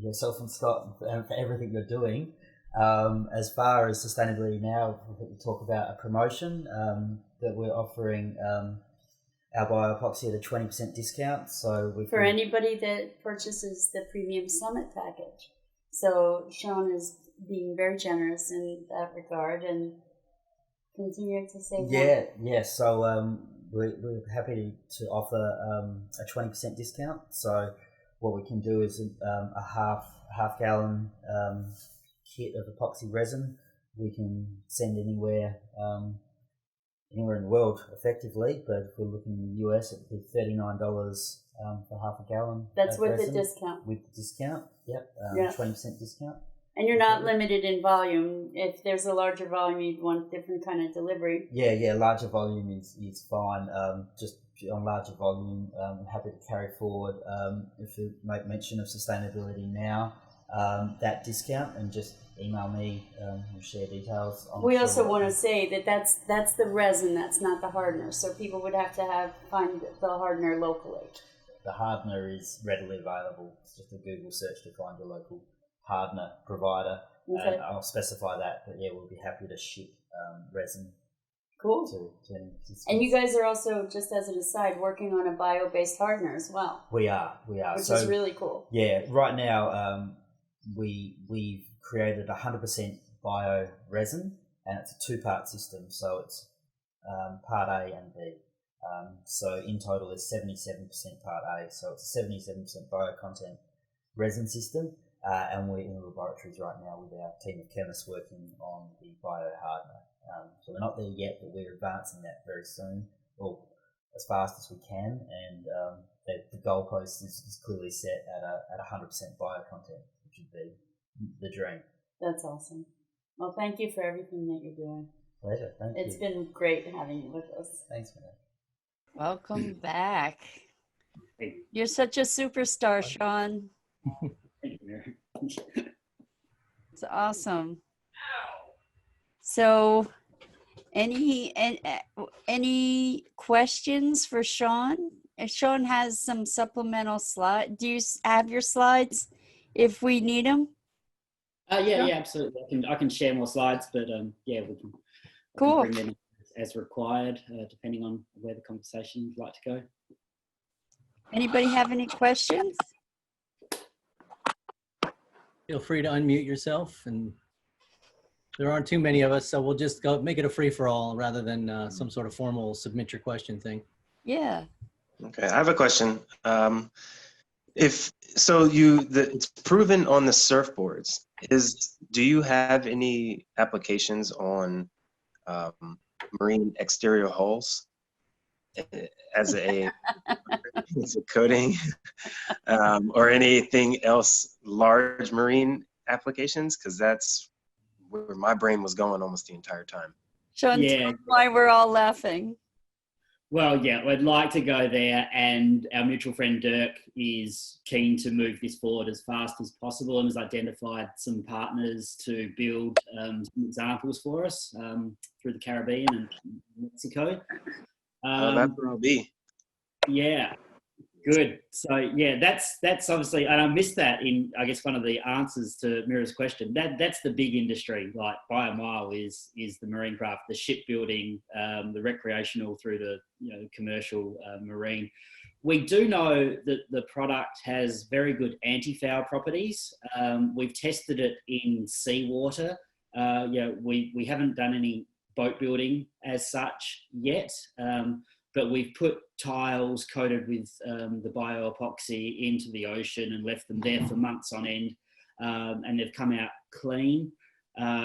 yourself and Scott for everything you're doing. As far as sustainability now, we talk about a promotion that we're offering our bioepoxy at a 20% discount. So we For anybody that purchases the Premium Summit package. So Sean is being very generous in that regard and continuing to save money. Yeah. So we're happy to offer a 20% discount. So what we can do is a half gallon kit of epoxy resin. We can send anywhere in the world effectively, but if we're looking in the US, it'd be $39 for half a gallon. That's with resin. the discount. With the discount, yep, 20% discount. And you're not limited in volume. If there's a larger volume, you'd want different kind of delivery. Yeah, larger volume is fine. Just on larger volume, I'm happy to carry forward. If you make mention of sustainability now, that discount, and just email me and share details. We also want to say that that's the resin, that's not the hardener. So people would have to find the hardener locally. The hardener is readily available. It's just a Google search to find your local hardener provider. Okay. And I'll specify that. But yeah, we'll be happy to ship resin. Cool. To and you guys are also, just as an aside, working on a bio-based hardener as well. We are. Which is really cool. Yeah, right now we've created 100% bio resin, and it's a two-part system. So it's part A and B. So in total is 77% part A. So it's a 77% bio content resin system. And we're in the laboratories right now with our team of chemists working on the bio hardener. So we're not there yet, but we're advancing that very soon, or as fast as we can. And the goalpost is clearly set at 100% bio content, which would be the dream. That's awesome. Well, thank you for everything that you're doing. Pleasure. Thank you. It's been great having you with us. Thanks, man. Welcome back. Hey. You're such a superstar, Sean. Thank you, Mary. It's awesome. So, any questions for Sean? If Sean has some supplemental slides, do you have your slides if we need them? Yeah, absolutely. I can share more slides, but yeah, we can. Cool. I can bring them as required, depending on where the conversation would like to go. Anybody have any questions? Feel free to unmute yourself, and there aren't too many of us, so we'll just go make it a free-for-all rather than some sort of formal submit your question thing. Yeah. Okay, I have a question. It's proven on the surfboards. Do you have any applications on marine exterior hulls as a coating, or anything else, large marine applications? Because that's where my brain was going almost the entire time. Sean, tell them why we're all laughing. Well, yeah, I'd like to go there, and our mutual friend Dirk is keen to move this forward as fast as possible, and has identified some partners to build some examples for us through the Caribbean and Mexico. That's where I'll be. Yeah, good. So yeah, that's obviously, and I missed that in, I guess, one of the answers to Mira's question. That's the big industry, like by a mile, is the marine craft, the shipbuilding, the recreational through the commercial marine. We do know that the product has very good anti-foul properties. We've tested it in seawater. We haven't done any boat building as such yet. But we've put tiles coated with the bioepoxy into the ocean and left them there for months on end, and they've come out clean.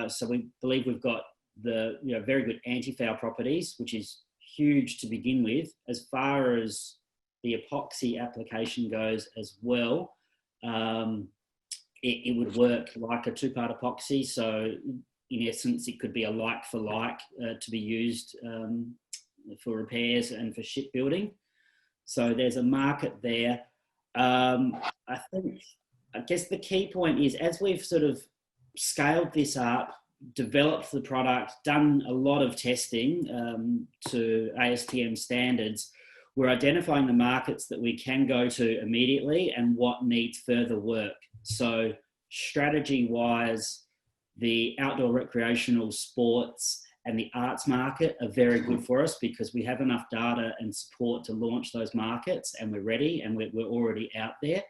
So we believe we've got the very good anti-foul properties, which is huge to begin with. As far as the epoxy application goes as well, it would work like a two-part epoxy. So in essence, it could be a like for like to be used for repairs and for shipbuilding. So there's a market there. I guess the key point is, as we've sort of scaled this up, developed the product, done a lot of testing to ASTM standards, we're identifying the markets that we can go to immediately and what needs further work. So strategy-wise, the outdoor recreational sports and the arts market are very good for us because we have enough data and support to launch those markets, and we're ready, and we're already out there.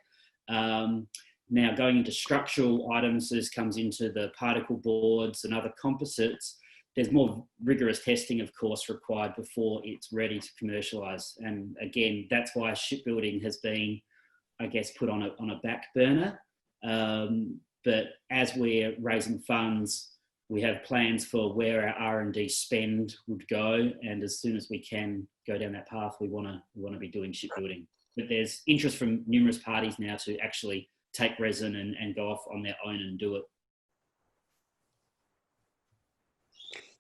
Now going into structural items, this comes into the particle boards and other composites. There's more rigorous testing, of course, required before it's ready to commercialise. And again, that's why shipbuilding has been, I guess, put on a back burner. But as we're raising funds, we have plans for where our R&D spend would go, and as soon as we can go down that path, we want to be doing shipbuilding. But there's interest from numerous parties now to actually take resin and go off on their own and do it.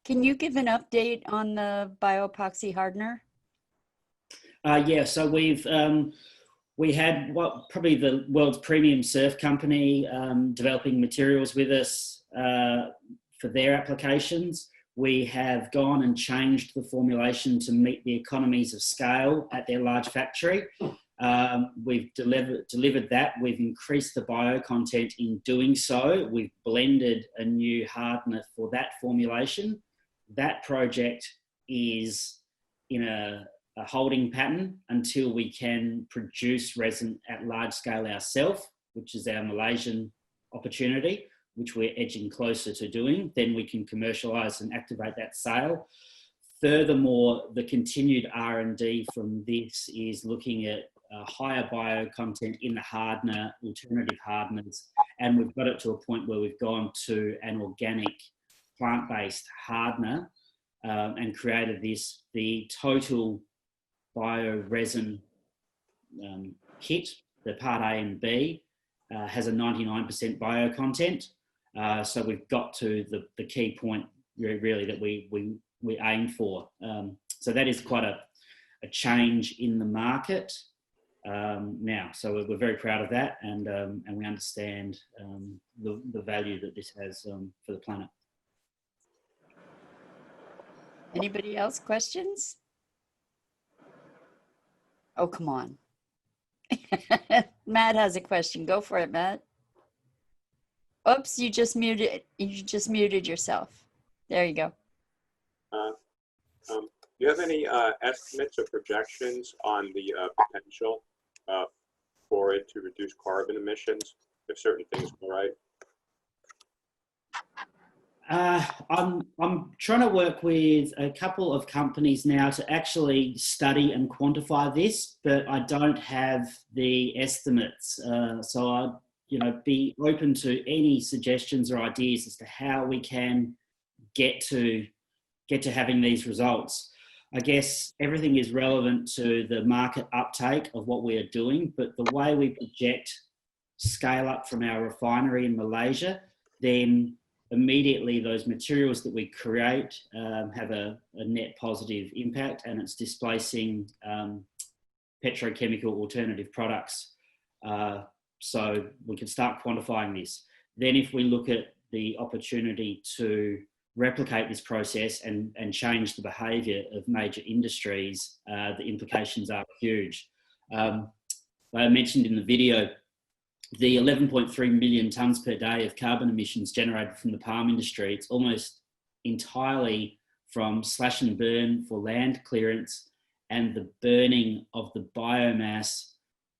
Can you give an update on the bioepoxy hardener? Yeah, so we had probably the world's premium surf company developing materials with us for their applications. We have gone and changed the formulation to meet the economies of scale at their large factory. We've delivered that. We've increased the bio content in doing so. We've blended a new hardener for that formulation. That project is in a holding pattern until we can produce resin at large scale ourselves, which is our Malaysian opportunity, which we're edging closer to doing. Then we can commercialise and activate that sale. Furthermore, the continued R&D from this is looking at higher bio content in the hardener, alternative hardeners, and we've got it to a point where we've gone to an organic plant-based hardener and created the total bio resin kit, the part A and B, has a 99% bio content. So we've got to the key point really that we aim for. So that is quite a change in the market now. So we're very proud of that, and we understand the value that this has for the planet. Anybody else? Questions? Oh, come on. Matt has a question. Go for it, Matt. Oops, you just muted yourself. There you go. Do you have any estimates or projections on the potential for it to reduce carbon emissions if certain things go right? I'm trying to work with a couple of companies now to actually study and quantify this, but I don't have the estimates. So I'd be open to any suggestions or ideas as to how we can get to having these results. I guess everything is relevant to the market uptake of what we are doing, but the way we project scale up from our refinery in Malaysia, then immediately those materials that we create have a net positive impact, and it's displacing petrochemical alternative products. So we can start quantifying this. Then if we look at the opportunity to replicate this process and change the behaviour of major industries, the implications are huge. I mentioned in the video the 11.3 million tonnes per day of carbon emissions generated from the palm industry. It's almost entirely from slash and burn for land clearance and the burning of the biomass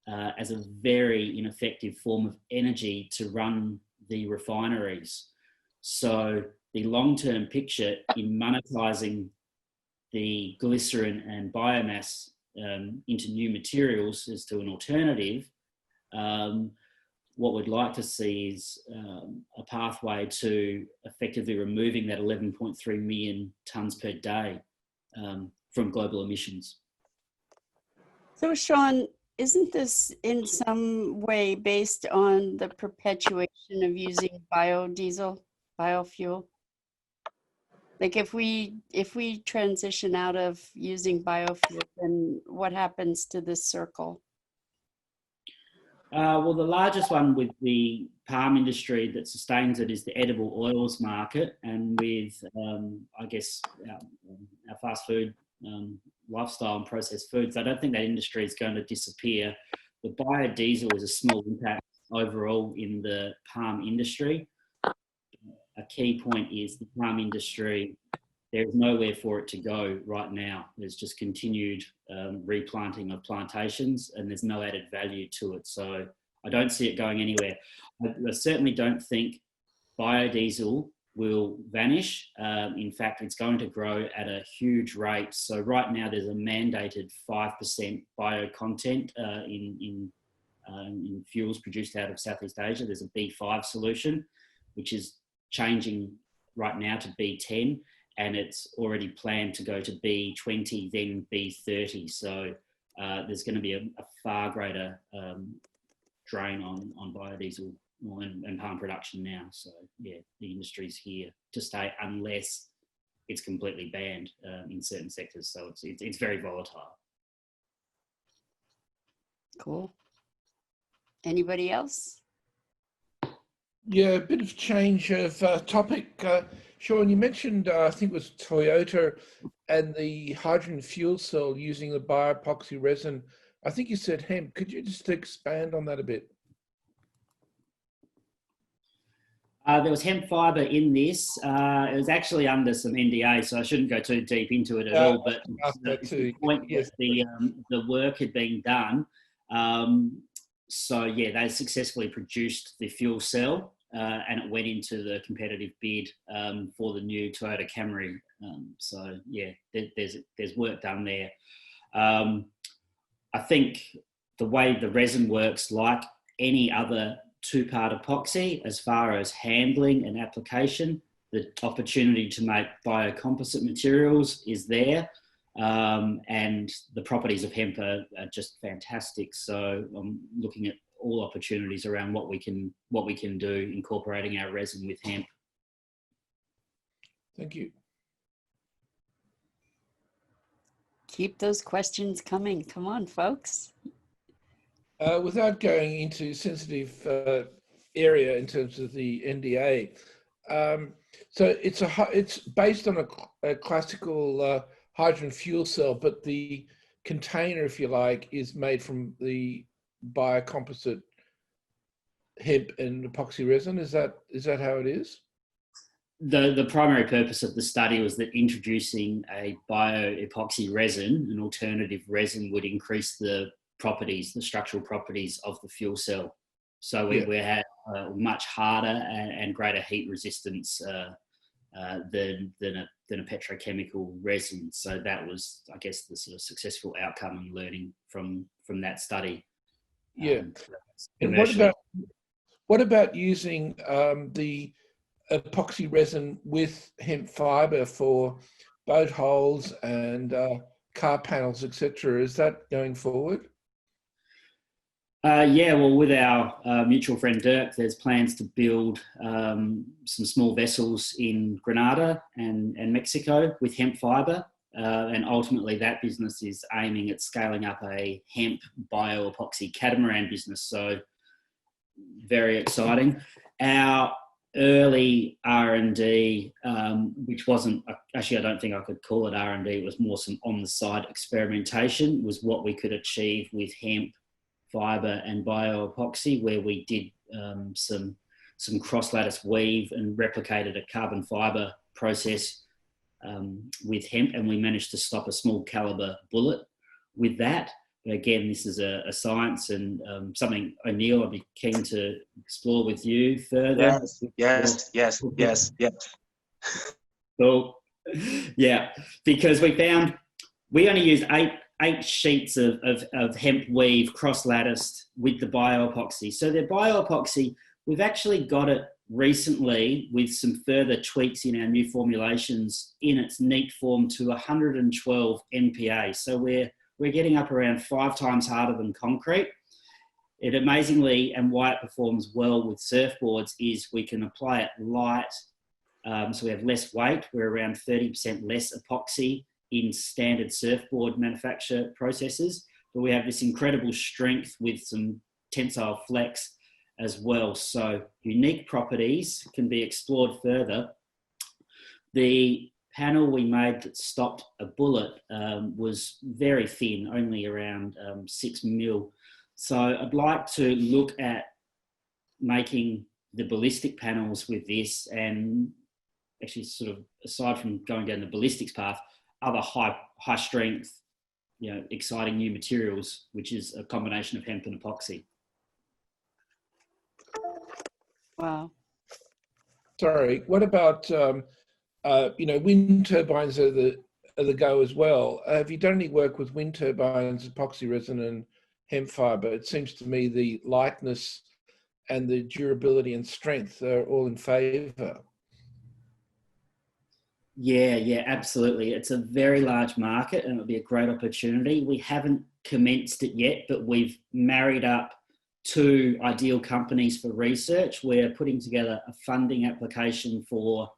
as a very ineffective form of energy to run the refineries. So the long-term picture in monetising the glycerin and biomass into new materials as to an alternative, what we'd like to see is a pathway to effectively removing that 11.3 million tonnes per day from global emissions. So Sean, isn't this in some way based on the perpetuation of using biodiesel, biofuel? Like if we transition out of using biofuel, then what happens to this circle? Well, the largest one with the palm industry that sustains it is the edible oils market, and with, I guess, our fast food lifestyle and processed foods, I don't think that industry is going to disappear. The biodiesel is a small impact overall in the palm industry. A key point is the palm industry there's nowhere for it to go right now. There's just continued replanting of plantations, and there's no added value to it. So I don't see it going anywhere. I certainly don't think biodiesel will vanish. In fact, it's going to grow at a huge rate. So right now there's a mandated 5% bio content in fuels produced out of Southeast Asia. There's a B5 solution, which is changing right now to B10, and it's already planned to go to B20, then B30. So there's going to be a far greater drain on biodiesel and palm production now. So yeah, the industry's here to stay unless it's completely banned in certain sectors. So it's very volatile. Cool. Anybody else? Yeah, a bit of change of topic. Sean, you mentioned, I think it was Toyota and the hydrogen fuel cell using the bioepoxy resin. I think you said hemp. Could you just expand on that a bit? There was hemp fibre in this. It was actually under some NDA, so I shouldn't go too deep into it at all. But the point was the work had been done. So yeah, they successfully produced the fuel cell, and it went into the competitive bid for the new Toyota Camry. So yeah, there's work done there. I think the way the resin works, like any other two-part epoxy, as far as handling and application, the opportunity to make biocomposite materials is there, and the properties of hemp are just fantastic. So I'm looking at all opportunities around what we can do incorporating our resin with hemp. Thank you. Keep those questions coming. Come on, folks. Without going into sensitive area in terms of the NDA, so it's based on a classical hydrogen fuel cell, but the container, if you like, is made from the biocomposite hemp and epoxy resin. Is that how it is? The primary purpose of the study was that introducing a bio-epoxy resin, an alternative resin, would increase the structural properties of the fuel cell. So we had much harder and greater heat resistance than a petrochemical resin. So that was, I guess, the sort of successful outcome and learning from that study. Yeah. And what about using the epoxy resin with hemp fibre for boat hulls and car panels, etc.? Is that going forward? Yeah, well, with our mutual friend Dirk, there's plans to build some small vessels in Grenada and Mexico with hemp fibre. And ultimately that business is aiming at scaling up a hemp bio-epoxy catamaran business. So very exciting. Our early R&D, which wasn't, actually I don't think I could call it R&D, it was more some on-the-side experimentation, was what we could achieve with hemp fibre and bio-epoxy, where we did some cross-lattice weave and replicated a carbon fibre process with hemp, and we managed to stop a small calibre bullet with that. But again, this is a science and something, O'Neill, I'd be keen to explore with you further. Yes. Cool. Yeah, because we only used eight sheets of hemp weave cross-latticed with the bio-epoxy. So the bio-epoxy, we've actually got it recently with some further tweaks in our new formulations in its neat form to 112 MPa. So we're getting up around 5 times harder than concrete. It amazingly, and why it performs well with surfboards, is we can apply it light. So we have less weight. We're around 30% less epoxy in standard surfboard manufacture processes, but we have this incredible strength with some tensile flex as well. So unique properties can be explored further. The panel we made that stopped a bullet was very thin, only around 6 mil. So I'd like to look at making the ballistic panels with this and actually sort of, aside from going down the ballistics path, other high strength, exciting new materials, which is a combination of hemp and epoxy. Wow. Sorry, what about, wind turbines are the go as well. Have you done any work with wind turbines, epoxy resin and hemp fiber? It seems to me the lightness and the durability and strength are all in favor. Yeah, absolutely. It's a very large market and it'll be a great opportunity. We haven't commenced it yet, but we've married up 2 ideal companies for research. We're putting together a funding application for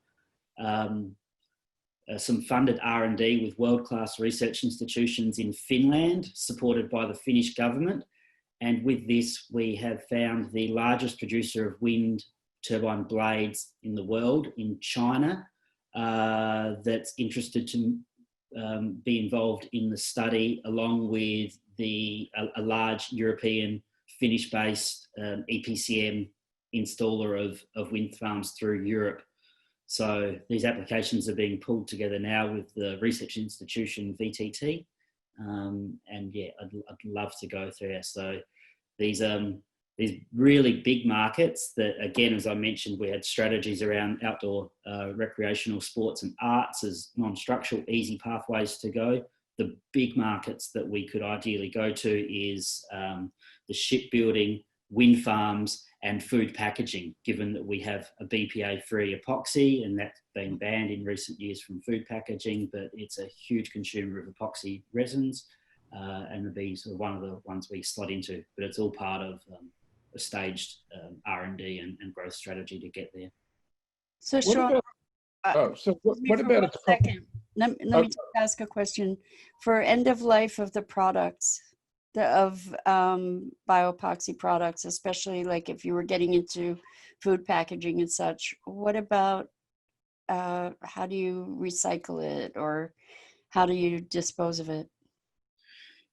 some funded R&D with world-class research institutions in Finland, supported by the Finnish government. And with this, we have found the largest producer of wind turbine blades in the world in China, that's interested to be involved in the study, along with a large European Finnish-based EPCM installer of wind farms through Europe. So these applications are being pulled together now with the research institution VTT, and yeah, I'd love to go through that. So these really big markets that, again, as I mentioned, we had strategies around outdoor recreational sports and arts as non-structural, easy pathways to go. The big markets that we could ideally go to is the shipbuilding, wind farms, and food packaging, given that we have a BPA-free epoxy, and that's been banned in recent years from food packaging, but it's a huge consumer of epoxy resins, and these are one of the ones we slot into, but it's all part of a staged R&D and growth strategy to get there. So Sean, what about a second? Let me just ask a question. For end of life of the products, of bioepoxy products, especially like if you were getting into food packaging and such, what about how do you recycle it, or how do you dispose of it?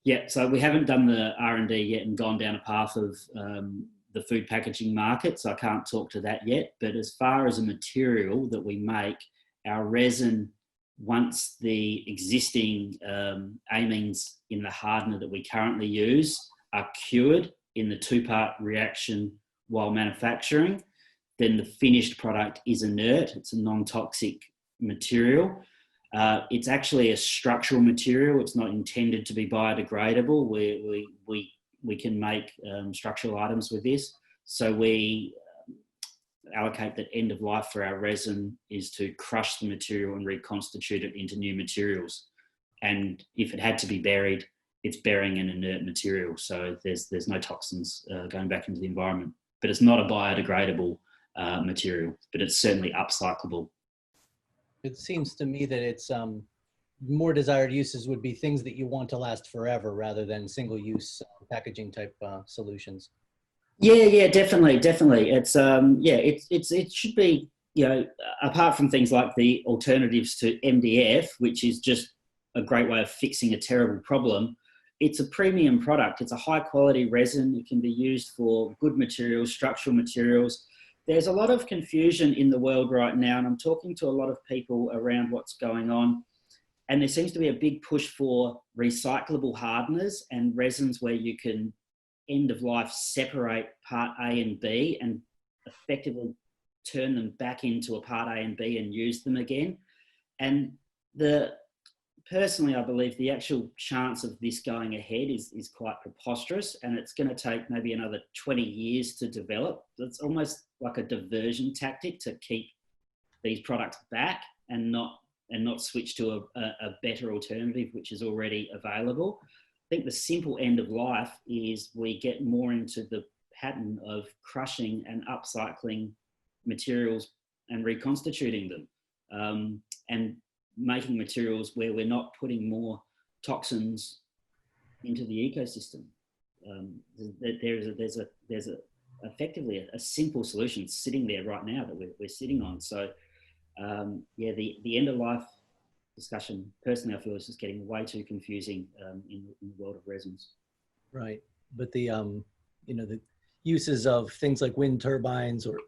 Yeah, so we haven't done the R&D yet and gone down a path of the food packaging market, so I can't talk to that yet. But as far as a material that we make, our resin, once the existing amines in the hardener that we currently use are cured in the 2-part reaction while manufacturing, then the finished product is inert. It's a non-toxic material. It's actually a structural material. It's not intended to be biodegradable. We can make structural items with this. So we allocate that end of life for our resin is to crush the material and reconstitute it into new materials. And if it had to be buried, it's burying an inert material. So there's no toxins going back into the environment. But it's not a biodegradable material, but it's certainly upcyclable. It seems to me that it's more desired uses would be things that you want to last forever rather than single-use packaging type solutions. Yeah, definitely. It's it should be, apart from things like the alternatives to MDF, which is just a great way of fixing a terrible problem. It's a premium product. It's a high quality resin. It can be used for good materials, structural materials. There's a lot of confusion in the world right now, and I'm talking to a lot of people around what's going on. And there seems to be a big push for recyclable hardeners and resins where you can end of life separate part A and B and effectively turn them back into a part A and B and use them again. And personally, I believe the actual chance of this going ahead is quite preposterous, and it's going to take maybe another 20 years to develop. It's almost like a diversion tactic to keep these products back and not switch to a better alternative, which is already available. I think the simple end of life is we get more into the pattern of crushing and upcycling materials and reconstituting them, and making materials where we're not putting more toxins into the ecosystem. There's effectively a simple solution sitting there right now that we're sitting on. So the end of life discussion, personally, I feel is just getting way too confusing in the world of resins. Right, but the the uses of things like wind turbines or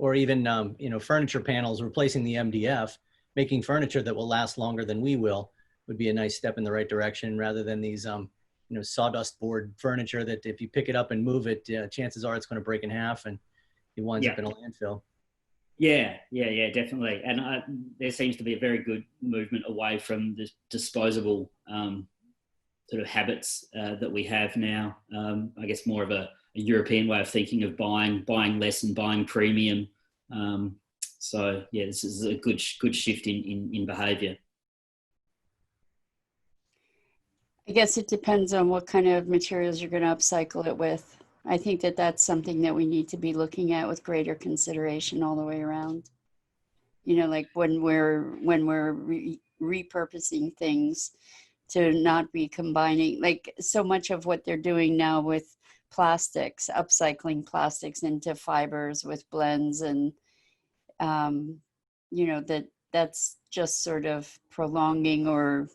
or even, you know, furniture panels, replacing the MDF, making furniture that will last longer than we will would be a nice step in the right direction, rather than these, you know, sawdust board furniture that if you pick it up and move it, chances are it's going to break in half and it winds up in a landfill. Yeah, definitely. And there seems to be a very good movement away from the disposable sort of habits that we have now. I guess more of a European way of thinking of buying less and buying premium. So yeah, this is a good shift in behaviour. I guess it depends on what kind of materials you're going to upcycle it with. I think that that's something that we need to be looking at with greater consideration all the way around. You know, like when we're repurposing things, to not be combining, like so much of what they're doing now with plastics, upcycling plastics into fibers with blends, and you know, that's just sort of prolonging or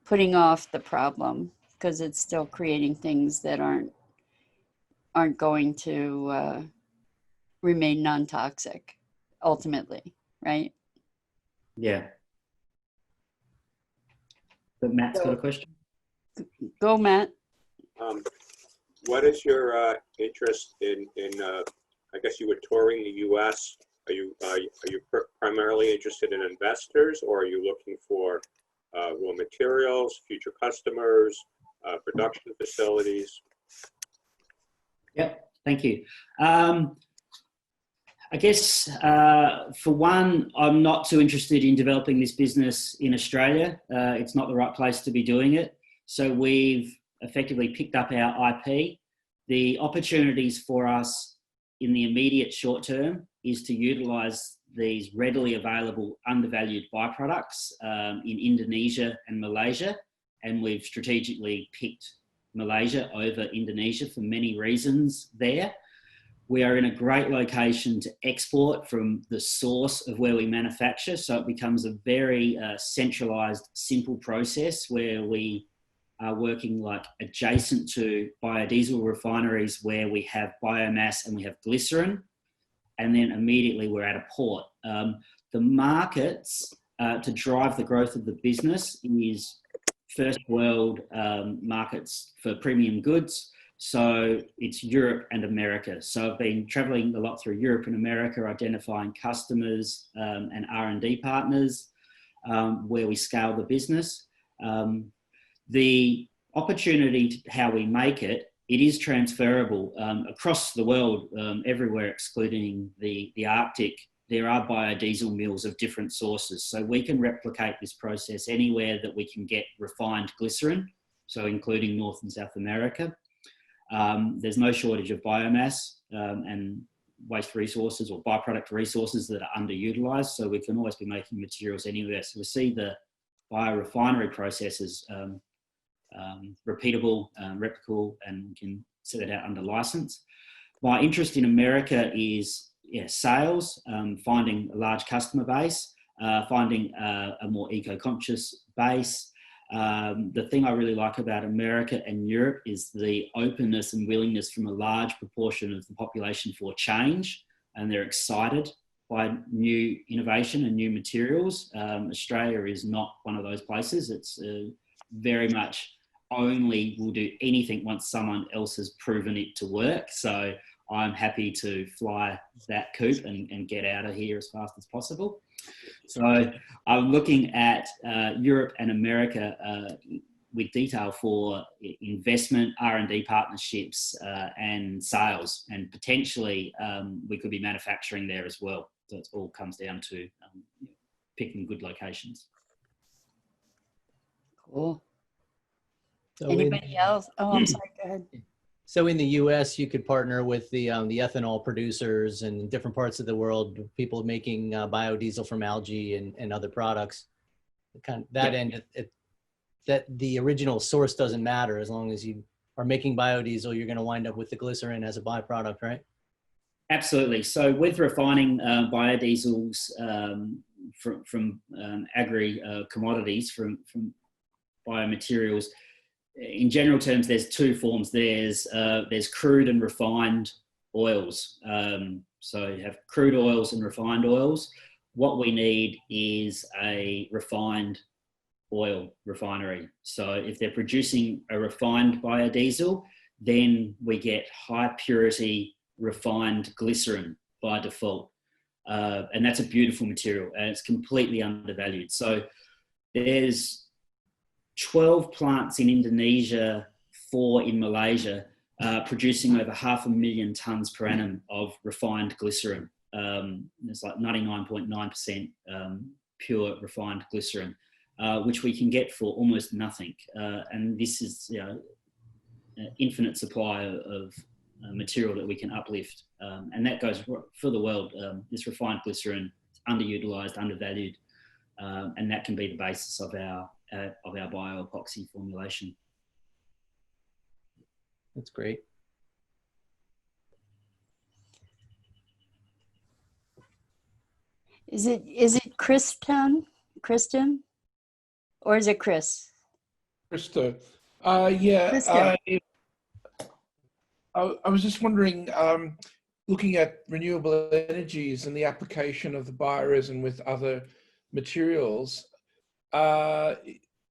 putting off the problem, because it's still creating things that aren't going to remain non-toxic ultimately, right? Yeah. But Matt's got a question. Go, Matt. What is your interest in I guess you were touring the U.S. Are you primarily interested in investors, or are you looking for raw materials, future customers, production facilities? Yep, thank you. I guess for one, I'm not too interested in developing this business in Australia. It's not the right place to be doing it. So we've effectively picked up our IP. The opportunities for us in the immediate short term is to utilise these readily available undervalued byproducts in Indonesia and Malaysia. And we've strategically picked Malaysia over Indonesia for many reasons there. We are in a great location to export from the source of where we manufacture. So it becomes a very centralised, simple process where we are working like adjacent to biodiesel refineries where we have biomass and we have glycerin. And then immediately we're at a port. The markets to drive the growth of the business is first world markets for premium goods. So it's Europe and America. So I've been traveling a lot through Europe and America, identifying customers and R&D partners where we scale the business. The opportunity, how we make it, it is transferable across the world, everywhere excluding the Arctic. There are biodiesel mills of different sources. So we can replicate this process anywhere that we can get refined glycerin, so including North and South America. There's no shortage of biomass and waste resources or byproduct resources that are underutilized. So we can always be making materials anywhere. So we see the biorefinery process as repeatable, replicable, and we can set it out under license. My interest in America is sales, finding a large customer base, finding a more eco-conscious base. The thing I really like about America and Europe is the openness and willingness from a large proportion of the population for change, and they're excited by new innovation and new materials. Australia is not one of those places. It's very much only will do anything once someone else has proven it to work. So I'm happy to fly that coop and get out of here as fast as possible. So I'm looking at Europe and America with detail for investment, R&D partnerships, and sales, and potentially we could be manufacturing there as well. So it all comes down to picking good locations. Cool. So Anybody else? Oh, I'm sorry, go ahead. So in the U.S., you could partner with the ethanol producers and in different parts of the world, people making biodiesel from algae and other products. That the original source doesn't matter as long as you are making biodiesel. You're going to wind up with the glycerin as a byproduct, right? Absolutely. So with refining biodiesels from agri commodities, from biomaterials, in general terms, there's two forms. There's crude and refined oils. So you have crude oils and refined oils. What we need is a refined oil refinery. So if they're producing a refined biodiesel, then we get high purity refined glycerin by default. And that's a beautiful material and it's completely undervalued. So there's 12 plants in Indonesia, 4 in Malaysia, producing over 500,000 tonnes per annum of refined glycerin. It's like 99.9% pure refined glycerin, which we can get for almost nothing. And this is, an infinite supply of material that we can uplift. And that goes for the world. This refined glycerin is underutilized, undervalued, and that can be the basis of our bioepoxy formulation. That's great. Is it Kristen, or is it Chris? Krista. Yeah, Krista. I was just wondering, looking at renewable energies and the application of the bioresin with other materials,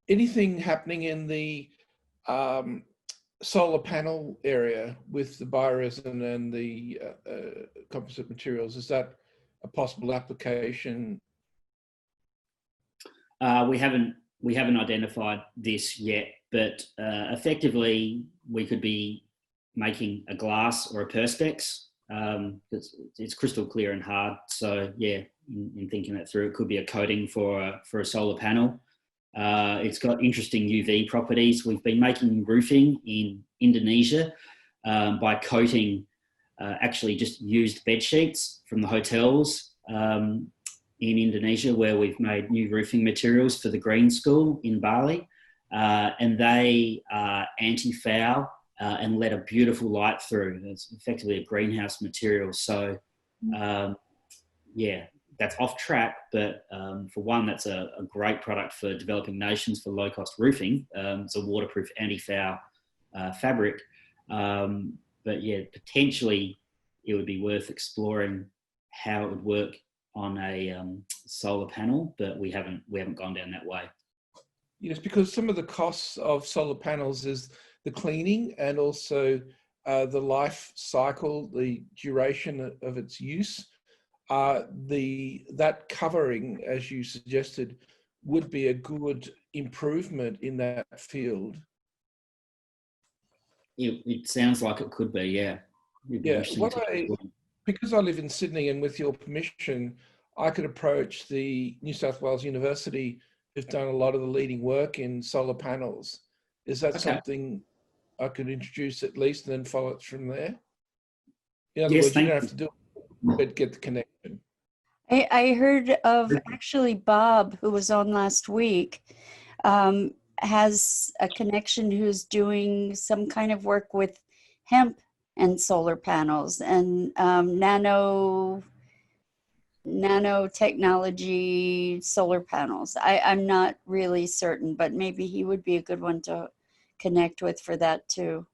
anything happening in the solar panel area with the bioresin and the composite materials? Is that a possible application? We haven't identified this yet, but effectively we could be making a glass or a perspex. It's crystal clear and hard. So yeah, in thinking that through, it could be a coating for a solar panel. It's got interesting UV properties. We've been making roofing in Indonesia by coating actually just used bed sheets from the hotels in Indonesia, where we've made new roofing materials for the green school in Bali, and they are anti-foul and let a beautiful light through. It's effectively a greenhouse material. So yeah, that's off track, but for one, that's a great product for developing nations for low-cost roofing. It's a waterproof, anti-foul fabric. But yeah, potentially it would be worth exploring how it would work on a solar panel, but we haven't gone down that way. Yes, because some of the costs of solar panels is the cleaning and also the life cycle, the duration of its use. That covering, as you suggested, would be a good improvement in that field. It sounds like it could be, yeah. Yeah, because I live in Sydney, and with your permission, I could approach the New South Wales University, who've done a lot of the leading work in solar panels. Is that something I could introduce at least and then follow it from there? In other words, you don't have to do it, but get the connection. I heard of actually Bob, who was on last week, has a connection who's doing some kind of work with hemp and solar panels and nanotechnology solar panels. I'm not really certain, but maybe he would be a good one to connect with for that too.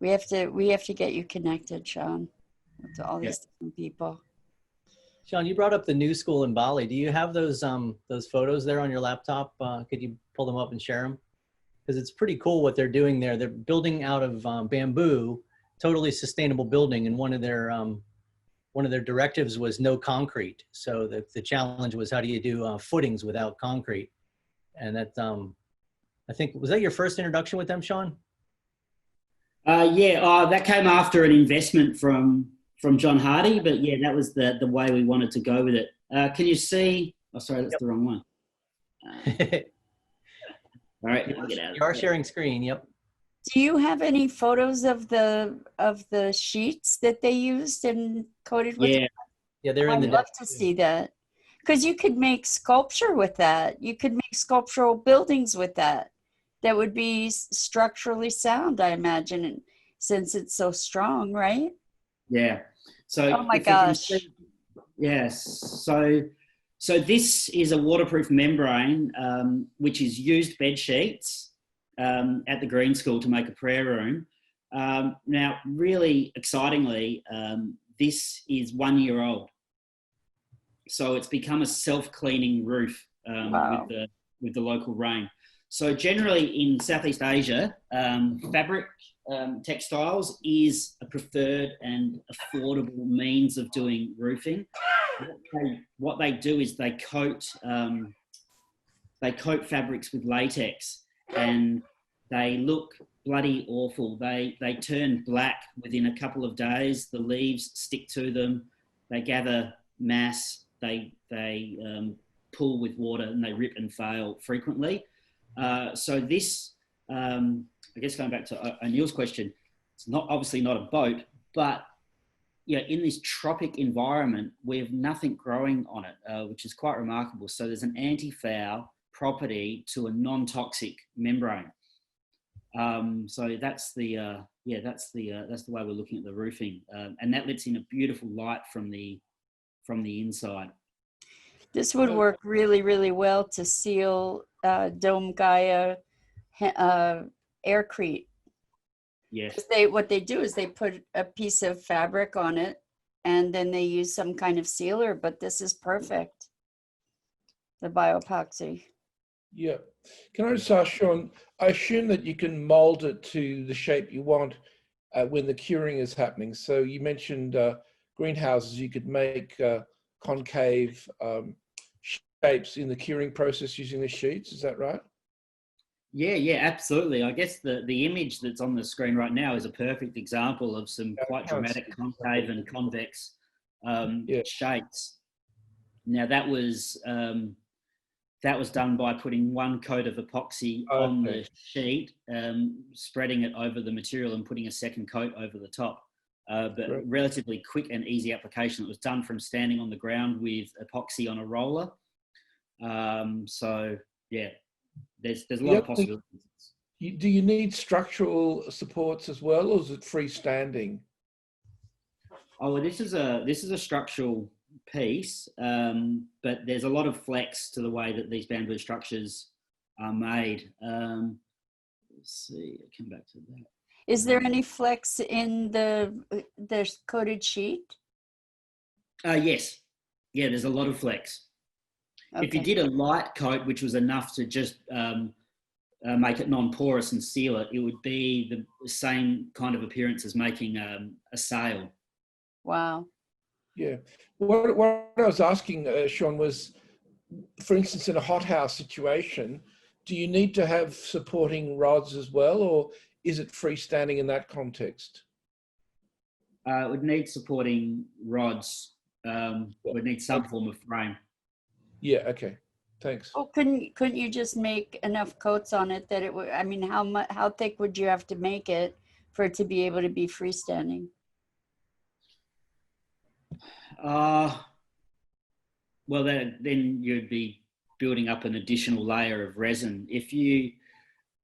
We have to get you connected, Sean, with all these different people. Sean, you brought up the new school in Bali. Do you have those photos there on your laptop? Could you pull them up and share them? Because it's pretty cool what they're doing there. They're building out of bamboo, totally sustainable building, and one of their directives was no concrete. So the challenge was, how do you do footings without concrete? And that I think, was that your first introduction with them, Sean? That came after an investment from John Hardy, but yeah, that was the way we wanted to go with it. Can you see? Oh, sorry, that's the wrong one. All right, you are sharing screen. Yep. Do you have any photos of the sheets that they used and coated with? Yeah, they're in the. I'd love to see that, because you could make sculpture with that. You could make sculptural buildings with that. That would be structurally sound, I imagine, since it's so strong, right? Yeah. So. Oh my gosh. Yes. So this is a waterproof membrane, which is used bed sheets at the Green School to make a prayer room. Now, really excitingly, this is 1 year old. So it's become a self-cleaning roof Wow. with the local rain. So generally in Southeast Asia, fabric textiles is a preferred and affordable means of doing roofing. What they do is they coat fabrics with latex, and they look bloody awful. They turn black within a couple of days. The leaves stick to them. They gather mass. They pull with water, and they rip and fail frequently. So this, I guess going back to Anil's question, it's obviously not a boat, but in this tropic environment, we have nothing growing on it, which is quite remarkable. So there's an anti-foul property to a non-toxic membrane. So that's the way we're looking at the roofing, and that lets in a beautiful light from the inside. This would work really, really well to seal Dome Gaia aircrete. Yes. What they do is they put a piece of fabric on it, and then they use some kind of sealer, but this is perfect. The bioepoxy. Yeah. Can I just ask, Sean, I assume that you can mold it to the shape you want when the curing is happening. So you mentioned greenhouses, you could make concave shapes in the curing process using the sheets. Is that right? Yeah, absolutely. I guess the image that's on the screen right now is a perfect example of some quite dramatic concave and convex shapes. Now that was done by putting one coat of epoxy on the sheet, spreading it over the material and putting a second coat over the top. But relatively quick and easy application. It was done from standing on the ground with epoxy on a roller. So yeah, there's a lot of possibilities. Do you need structural supports as well, or is it freestanding? Oh, well, this is a structural piece, but there's a lot of flex to the way that these bamboo structures are made. Let's see, I'll come back to that. Is there any flex in the coated sheet? Yes. Yeah, there's a lot of flex. Okay. If you did a light coat, which was enough to just make it non-porous and seal it, it would be the same kind of appearance as making a sail. Wow. Yeah. What I was asking, Sean, was, for instance, in a hothouse situation, do you need to have supporting rods as well, or is it freestanding in that context? It would need supporting rods. Would need some form of frame. Yeah. Okay. Thanks. Well, couldn't you just make enough coats on it that it would? I mean, how thick would you have to make it for it to be able to be freestanding? Well, then you'd be building up an additional layer of resin. If you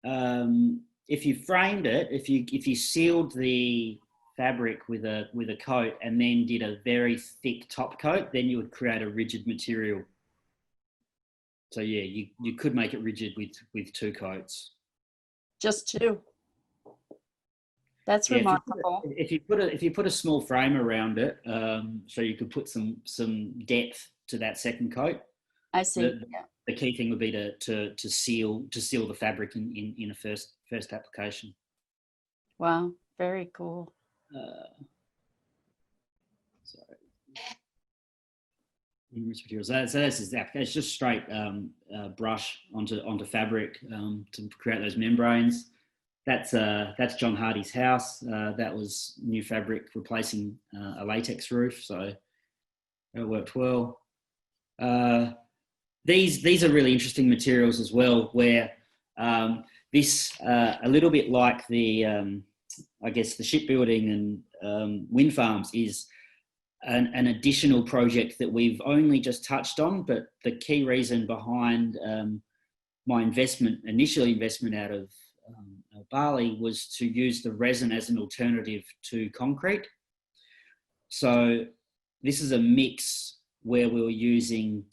framed it, if you sealed the fabric with a coat and then did a very thick top coat, then you would create a rigid material. So yeah, you could make it rigid with two coats. Just two. That's remarkable. If you put a small frame around it, so you could put some depth to that second coat. I see. The key thing would be to seal the fabric in a first application. Wow, very cool. Sorry. Numerous materials. So this is it's just straight brush onto fabric to create those membranes. That's John Hardy's house. That was new fabric replacing a latex roof, so it worked well. These are really interesting materials as well, where this a little bit like the I guess the shipbuilding and wind farms is an additional project that we've only just touched on, but the key reason behind my initial investment out of Bali was to use the resin as an alternative to concrete. So this is a mix where we were using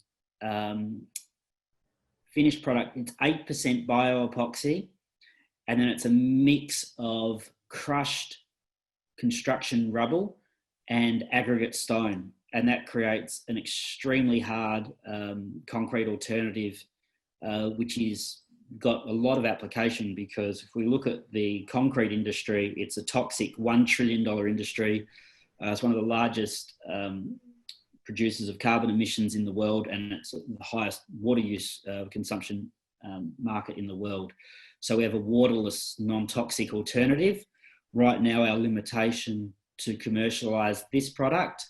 finished product. It's 8% bioepoxy, and then it's a mix of crushed construction rubble and aggregate stone. And that creates an extremely hard concrete alternative, which is got a lot of application, because if we look at the concrete industry, it's a toxic $1 trillion industry. It's one of the largest producers of carbon emissions in the world, and it's the highest water use consumption market in the world. So we have a waterless, non-toxic alternative. Right now, our limitation to commercialise this product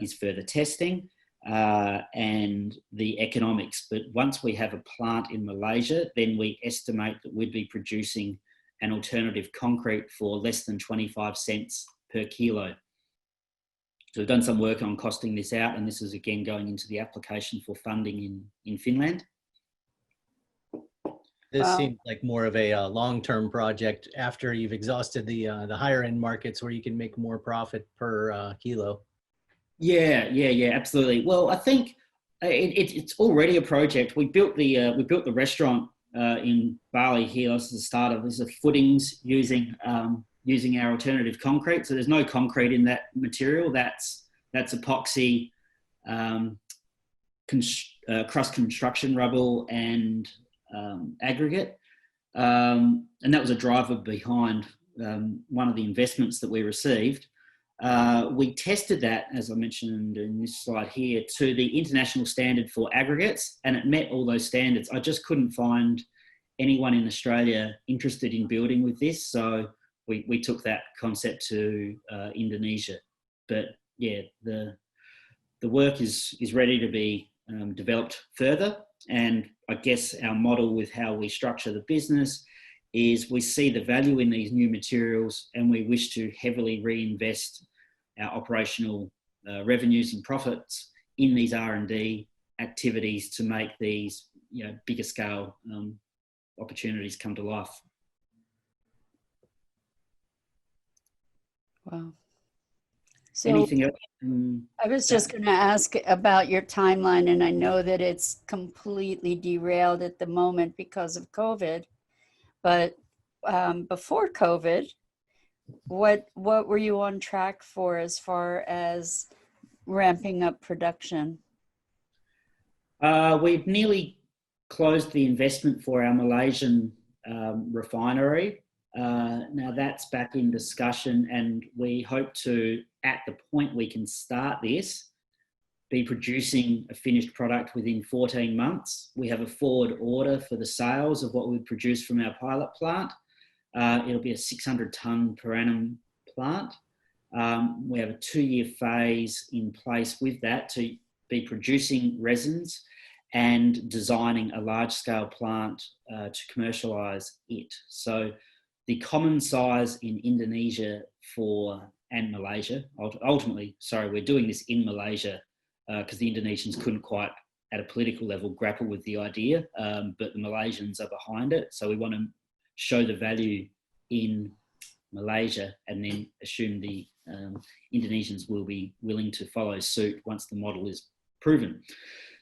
is further testing and the economics. But once we have a plant in Malaysia, then we estimate that we'd be producing an alternative concrete for less than 25 cents per kilo. So we've done some work on costing this out, and this is again going into the application for funding in Finland. This Wow. seems like more of a long-term project after you've exhausted the higher end markets where you can make more profit per kilo. Yeah, absolutely. Well, I think it's already a project. We built the restaurant in Bali here. This is the start of this. Is footings using our alternative concrete. So there's no concrete in that material. That's epoxy, crust construction rubble, and aggregate. And that was a driver behind one of the investments that we received. We tested that, as I mentioned in this slide here, to the international standard for aggregates, and it met all those standards. I just couldn't find anyone in Australia interested in building with this, so we took that concept to Indonesia. But yeah, the work is ready to be developed further, and I guess our model with how we structure the business is we see the value in these new materials, and we wish to heavily reinvest our operational revenues and profits in these R&D activities to make these bigger scale opportunities come to life. Wow. So Anything else? I was just going to ask about your timeline, and I know that it's completely derailed at the moment because of COVID. But before COVID, what were you on track for as far as ramping up production? We've nearly closed the investment for our Malaysian refinery. Now that's back in discussion, and we hope to, at the point we can start this, be producing a finished product within 14 months. We have a forward order for the sales of what we produce from our pilot plant. It'll be a 600 tonne per annum plant. We have a 2-year phase in place with that to be producing resins and designing a large scale plant to commercialise it. So the common size in Indonesia and Malaysia, ultimately, we're doing this in Malaysia because the Indonesians couldn't quite, at a political level, grapple with the idea, but the Malaysians are behind it. So we want to show the value in Malaysia and then assume the Indonesians will be willing to follow suit once the model is proven.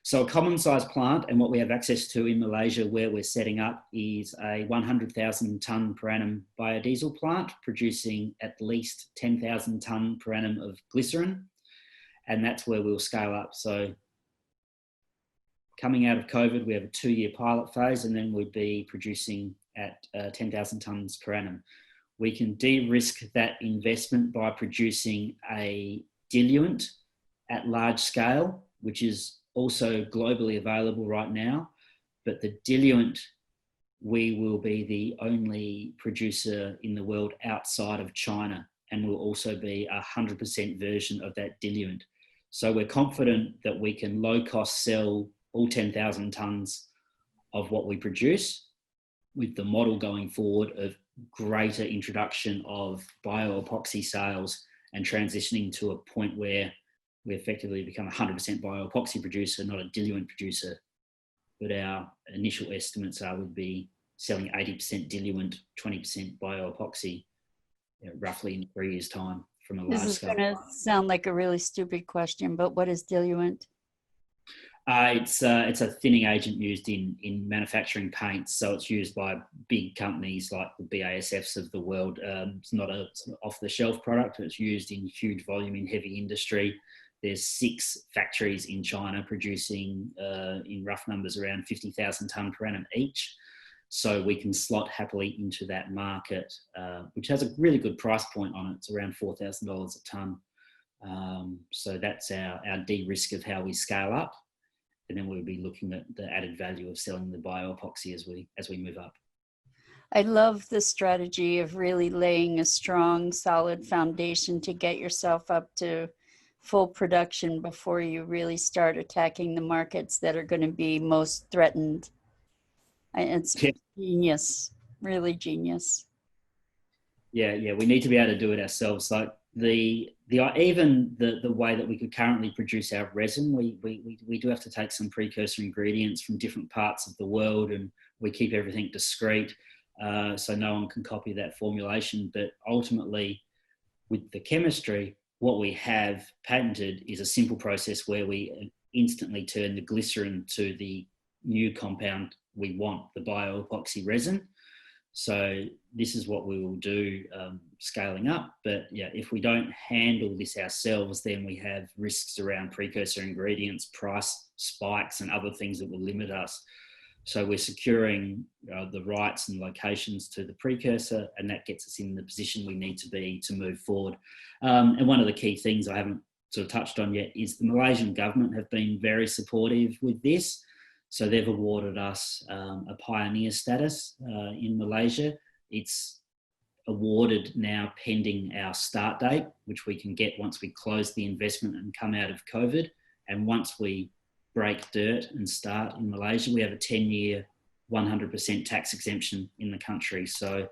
So a common size plant, and what we have access to in Malaysia where we're setting up, is a 100,000 tonne per annum biodiesel plant producing at least 10,000 tonne per annum of glycerin. And that's where we'll scale up. So coming out of COVID, we have a 2-year pilot phase, and then we'd be producing at 10,000 tonnes per annum. We can de-risk that investment by producing a diluent at large scale, which is also globally available right now. But the diluent, we will be the only producer in the world outside of China, and will also be 100% version of that diluent. So we're confident that we can low cost sell all 10,000 tonnes of what we produce, with the model going forward of greater introduction of bioepoxy sales and transitioning to a point where we effectively become a 100% bioepoxy producer, not a diluent producer. But our initial estimates are we'd be selling 80% diluent, 20% bioepoxy, roughly in 3 years' time from a large scale. This is going to sound like a really stupid question, but what is diluent? It's a thinning agent used in manufacturing paints, so it's used by big companies like the BASFs of the world. It's not a off-the-shelf product. It's used in huge volume in heavy industry. There's 6 factories in China producing, in rough numbers, around 50,000 tonne per annum each. So we can slot happily into that market, which has a really good price point on it. It's around $4,000 a tonne. So that's our de-risk of how we scale up. And then we'll be looking at the added value of selling the bioepoxy as we move up. I love the strategy of really laying a strong, solid foundation to get yourself up to full production before you really start attacking the markets that are going to be most threatened. It's genius, really genius. Yeah, we need to be able to do it ourselves. Like the way that we could currently produce our resin, we do have to take some precursor ingredients from different parts of the world, and we keep everything discreet, so no one can copy that formulation. But ultimately, with the chemistry, what we have patented is a simple process where we instantly turn the glycerin to the new compound we want, the bioepoxy resin. So this is what we will do scaling up. But yeah, if we don't handle this ourselves, then we have risks around precursor ingredients, price spikes, and other things that will limit us. So we're securing the rights and locations to the precursor, and that gets us in the position we need to be to move forward. And one of the key things I haven't sort of touched on yet is the Malaysian government have been very supportive with this. So they've awarded us a pioneer status in Malaysia. It's awarded now pending our start date, which we can get once we close the investment and come out of COVID. And once we break dirt and start in Malaysia, we have a 10-year, 100% tax exemption in the country. So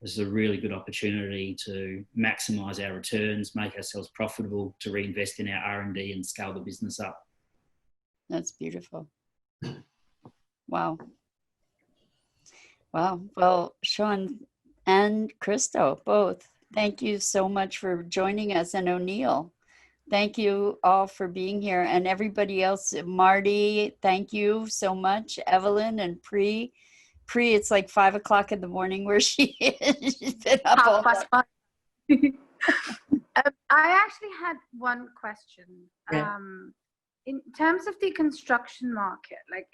this is a really good opportunity to maximise our returns, make ourselves profitable, to reinvest in our R&D and scale the business up. That's beautiful. Wow. Well, Sean and Christo, both, thank you so much for joining us. And O'Neill, thank you all for being here. And everybody else, Marty, thank you so much. Evelyn and Pri, it's like 5 o'clock in the morning where she is. She's been up all night. I actually had one question. Yeah. In terms of the construction market, like,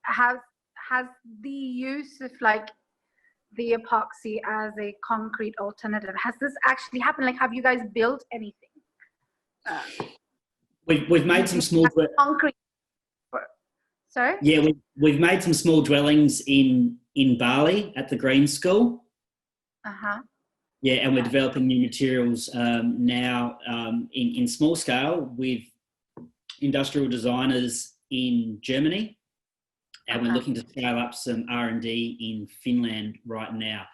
has the use of like the epoxy as a concrete alternative, has this actually happened? Like, have you guys built anything? We've made some small concrete. Sorry? Yeah, we've made some small dwellings in Bali at the Green School. Uh-huh. Yeah, and we're developing new materials now in small scale with industrial designers in Germany, and we're looking to scale up some R&D in Finland right now.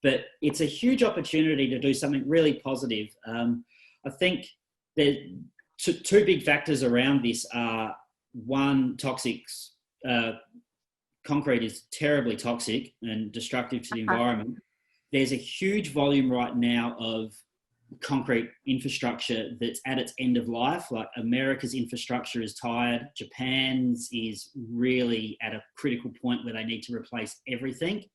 But it's a huge opportunity to do something really positive. I think there two big factors around this are, one, toxics. Concrete is terribly toxic and destructive to the environment. There's a huge volume right now of concrete infrastructure that's at its end of life. Like, America's infrastructure is tired. Japan's is really at a critical point where they need to replace everything.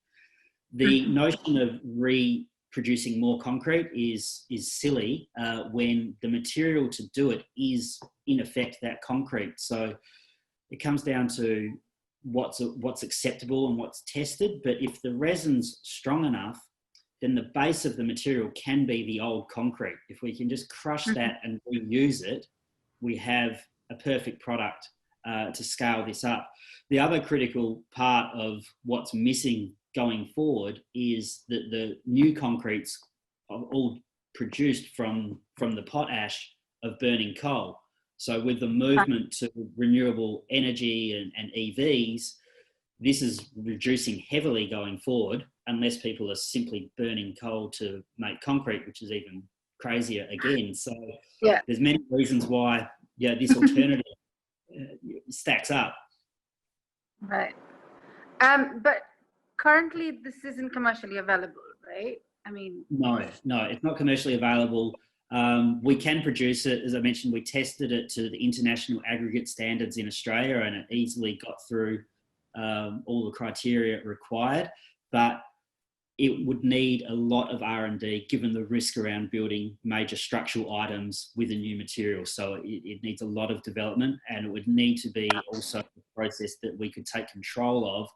The notion of reproducing more concrete is silly when the material to do it is, in effect, that concrete. So it comes down to what's acceptable and what's tested. But if the resin's strong enough, then the base of the material can be the old concrete. If we can just crush that and reuse it, we have a perfect product to scale this up. The other critical part of what's missing going forward is that the new concretes are all produced from the potash of burning coal. So with the movement to renewable energy and EVs, this is reducing heavily going forward, unless people are simply burning coal to make concrete, which is even crazier again. So there's many reasons why this alternative stacks up. Right. But currently this isn't commercially available, right? I mean... No, it's not commercially available. We can produce it. As I mentioned, we tested it to the international aggregate standards in Australia, and it easily got through all the criteria required. But it would need a lot of R&D given the risk around building major structural items with a new material. So it needs a lot of development, and it would need to be also a process that we could take control of,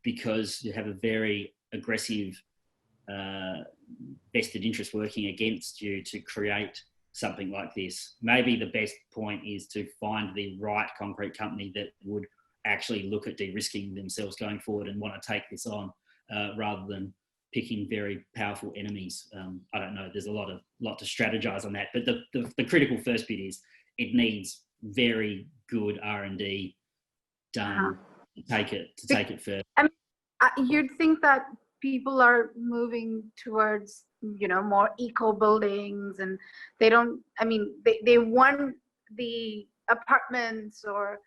because you have a very aggressive vested interest working against you to create something like this. Maybe the best point is to find the right concrete company that would actually look at de-risking themselves going forward and want to take this on, rather than picking very powerful enemies. I don't know, there's a lot to strategize on that, but the critical first bit is it needs very good R&D done to take it further. I mean, you'd think that people are moving towards, more eco buildings, and they want the apartments or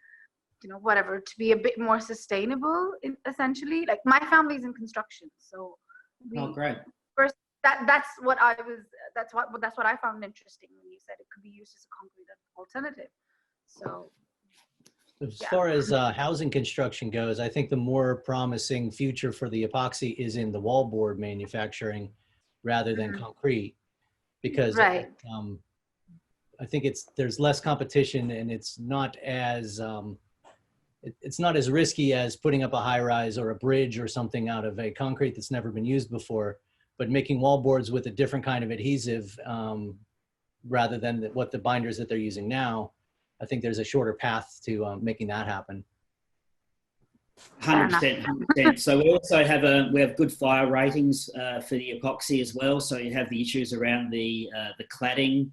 whatever to be a bit more sustainable, essentially. Like, my family's in construction, so great. First, that's what I found interesting when you said it could be used as a concrete alternative. So as far as housing construction goes, I think the more promising future for the epoxy is in the wallboard manufacturing rather than concrete, because I think there's less competition, and it's not as risky as putting up a high rise or a bridge or something out of a concrete that's never been used before. But making wallboards with a different kind of adhesive rather than what the binders that they're using now, I think there's a shorter path to making that happen. 100%. So we also have good fire ratings for the epoxy as well. So you have the issues around the cladding.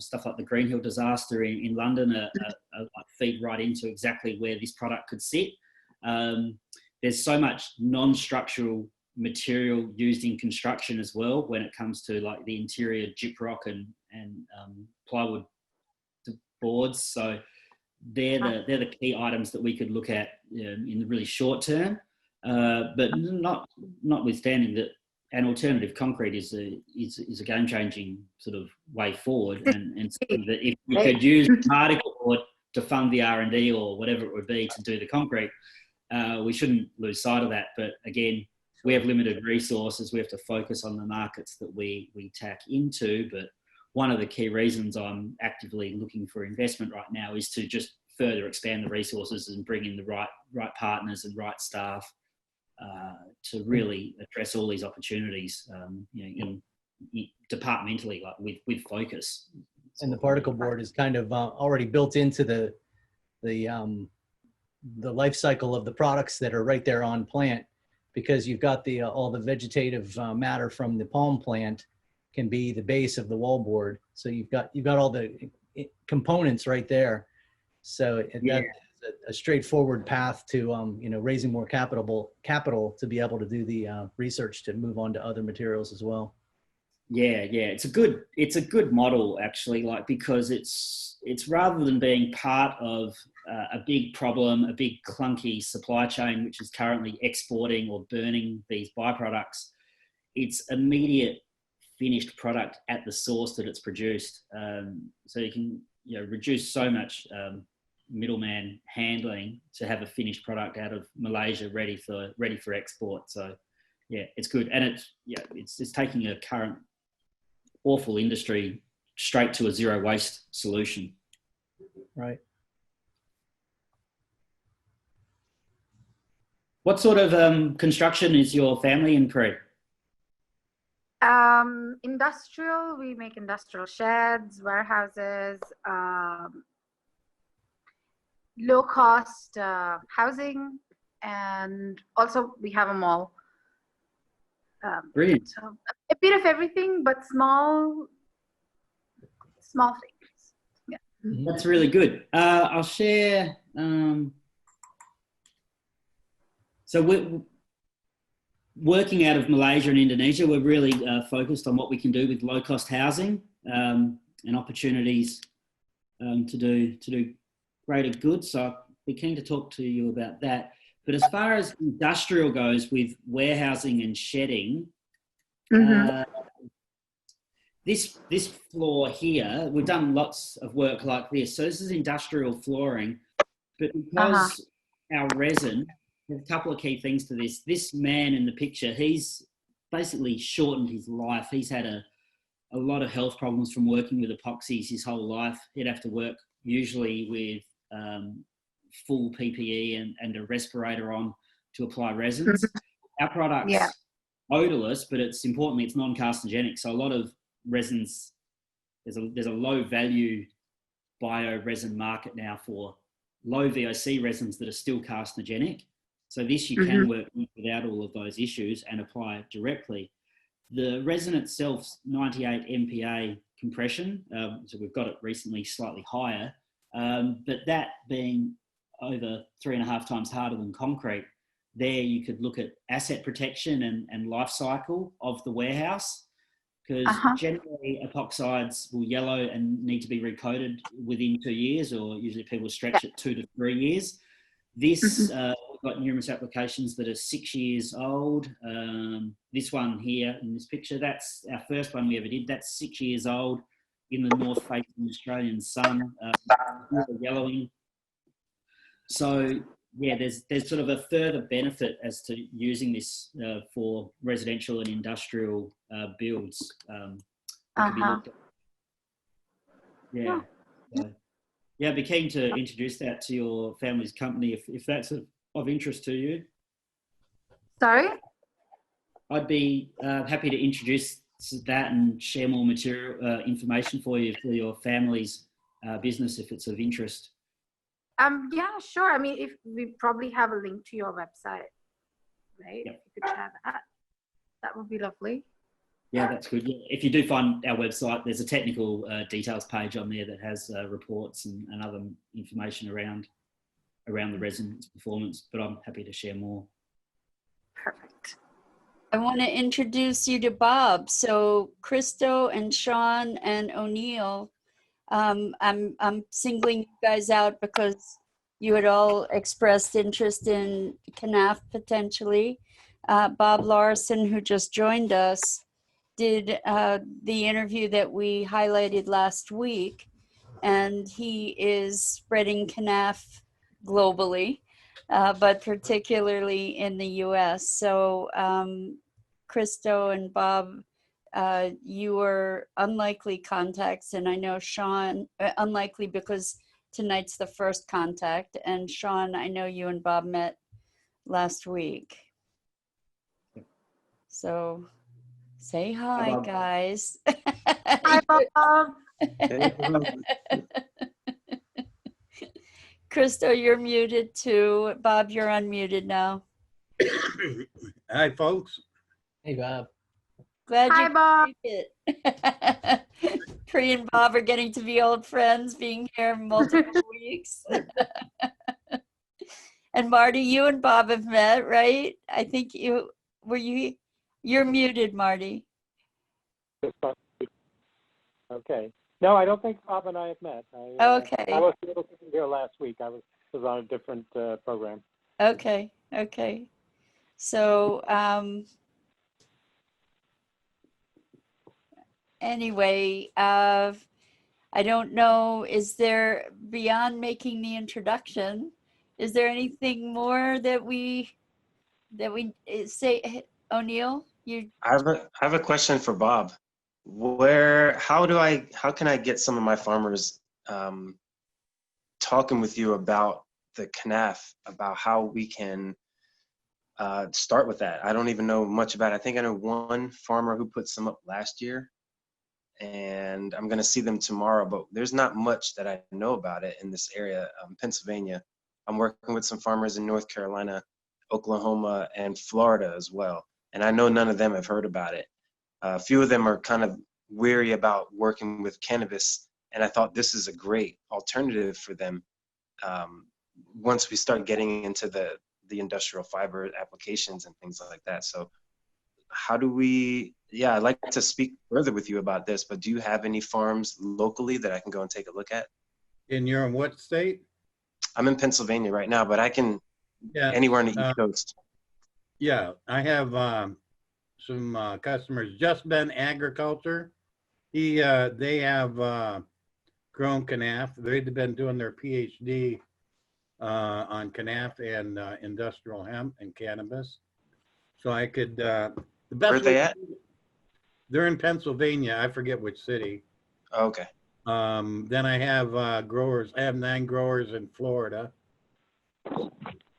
Stuff like the Green Hill disaster in London feed right into exactly where this product could sit. There's so much non-structural material used in construction as well when it comes to like the interior gyprock and plywood boards. So they're the key items that we could look at in the really short term. But notwithstanding that, an alternative concrete is a game-changing sort of way forward, and something that if we could use particle board to fund the R&D or whatever it would be to do the concrete, we shouldn't lose sight of that. But again, we have limited resources. We have to focus on the markets that we tack into. But one of the key reasons I'm actively looking for investment right now is to just further expand the resources and bring in the right partners and right staff to really address all these opportunities, departmentally, like with focus. And the particle board is kind of already built into the life cycle of the products that are right there on plant, because you've got all the vegetative matter from the palm plant can be the base of the wallboard. So you've got all the components right there. So that's a straightforward path to raising more capital to be able to do the research to move on to other materials as well. Yeah, it's a good model actually, like, because it's rather than being part of a big problem, a big clunky supply chain which is currently exporting or burning these byproducts, it's immediate finished product at the source that it's produced. So you can reduce so much middleman handling to have a finished product out of Malaysia ready for export. So yeah, it's good, and it's taking a current awful industry straight to a zero waste solution. Right. What sort of construction is your family in, Pre? Industrial. We make industrial sheds, warehouses, low cost housing, and also we have a mall. Brilliant. So a bit of everything, but small things. Yeah. That's really good. I'll share. So we're working out of Malaysia and Indonesia. We're really focused on what we can do with low cost housing and opportunities to do greater good. So I'd be keen to talk to you about that. But as far as industrial goes with warehousing and shedding, this floor here, we've done lots of work like this. So this is industrial flooring, but because our resin, there's a couple of key things to this. This man in the picture, he's basically shortened his life. He's had a lot of health problems from working with epoxies his whole life. He'd have to work usually with full PPE and a respirator on to apply resins. Our product's odorless, but importantly, it's non-carcinogenic. So a lot of resins, there's a low value bio resin market now for low VOC resins that are still carcinogenic. So this you can work with without all of those issues and apply it directly. The resin itself's 98 MPa compression, so we've got it recently slightly higher, but that being over 3.5 times harder than concrete, there you could look at asset protection and life cycle of the warehouse, because generally epoxides will yellow and need to be recoated within 2 years, or usually people stretch it 2 to 3 years. This, we've got numerous applications that are 6 years old. This one here in this picture, that's our first one we ever did. That's 6 years old in the north facing Australian sun, yellowing. So yeah, there's sort of a further benefit as to using this for residential and industrial builds. Yeah. Yeah, I'd be keen to introduce that to your family's company if that's of interest to you. Sorry? I'd be happy to introduce that and share more material information for you for your family's business if it's of interest. Yeah, sure. I mean, if we probably have a link to your website, right? If you could share that, that would be lovely. Yeah, that's good. Yeah. If you do find our website, there's a technical details page on there that has reports and other information around the resin's performance, but I'm happy to share more. Perfect. I want to introduce you to Bob. So Christo and Sean and O'Neill, I'm singling you guys out because you had all expressed interest in CNAF potentially. Bob Larson, who just joined us, did the interview that we highlighted last week, and he is spreading CNAF globally, but particularly in the US. So Christo and Bob, you were unlikely contacts, and I know Sean, unlikely because tonight's the first contact, and Sean, I know you and Bob met last week. So say hi, guys. Hi, Bob. Christo, you're muted too. Bob, you're unmuted now. Hi, folks. Hey, Bob. Glad Hi, you Bob. could make it. Pri and Bob are getting to be old friends, being here multiple weeks. And Marty, you and Bob have met, right? I think you're muted, Marty. Okay. No, I don't think Bob and I have met. Okay. I wasn't able to be here last week. I was on a different program. Okay. So anyway, I don't know, is there, beyond making the introduction, is there anything more that we say? O'Neill, you. I have a question for Bob. How can I get some of my farmers talking with you about the CNAF, about how we can start with that? I don't even know much about it. I think I know one farmer who put some up last year, and I'm going to see them tomorrow, but there's not much that I know about it in this area, Pennsylvania. I'm working with some farmers in North Carolina, Oklahoma, and Florida as well. And I know none of them have heard about it. A few of them are kind of weary about working with cannabis, and I thought this is a great alternative for them once we start getting into the industrial fiber applications and things like that. So how do we, I'd like to speak further with you about this, but do you have any farms locally that I can go and take a look at? And you're in what state? I'm in Pennsylvania right now, but I can anywhere on the East Coast. Yeah, I have some customers, Just Been Agriculture They have grown Canaf. They've been doing their PhD on Canaf and industrial hemp and cannabis. So I could, the best Where are they at? They're in Pennsylvania. I forget which city. Okay. Then I have growers. I have 9 growers in Florida.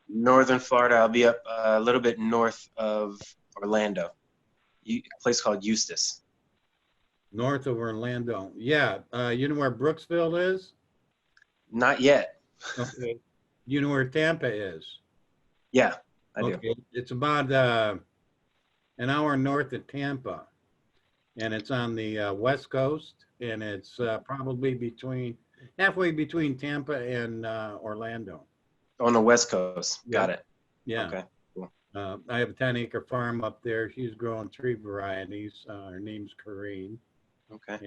Northern Florida. I'll be up a little bit north of Orlando. A place called Eustis. North of Orlando. Yeah. You know where Brooksville is? Not yet. Okay. You know where Tampa is? Yeah, I do. Okay. It's about an hour north of Tampa. And it's on the West Coast. And it's probably halfway between Tampa and Orlando. On the West Coast. Yeah. Got it. Yeah. Okay. Cool. I have a 10-acre farm up there. She's growing 3 varieties. Her name's Corrine. Okay.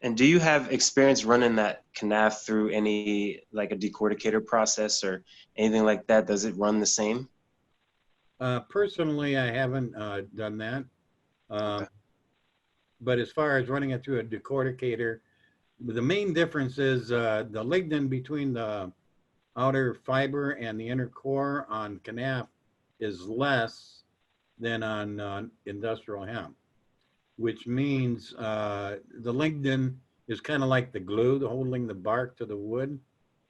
And do you have experience running that Canaf through any, like a decorticator process or anything like that? Does it run the same? personally, I haven't done that. Okay. But as far as running it through a decorticator, the main difference is the lignin between the outer fiber and the inner core on Canaf is less than on industrial hemp, which means the lignin is kind of like the glue, holding the bark to the wood.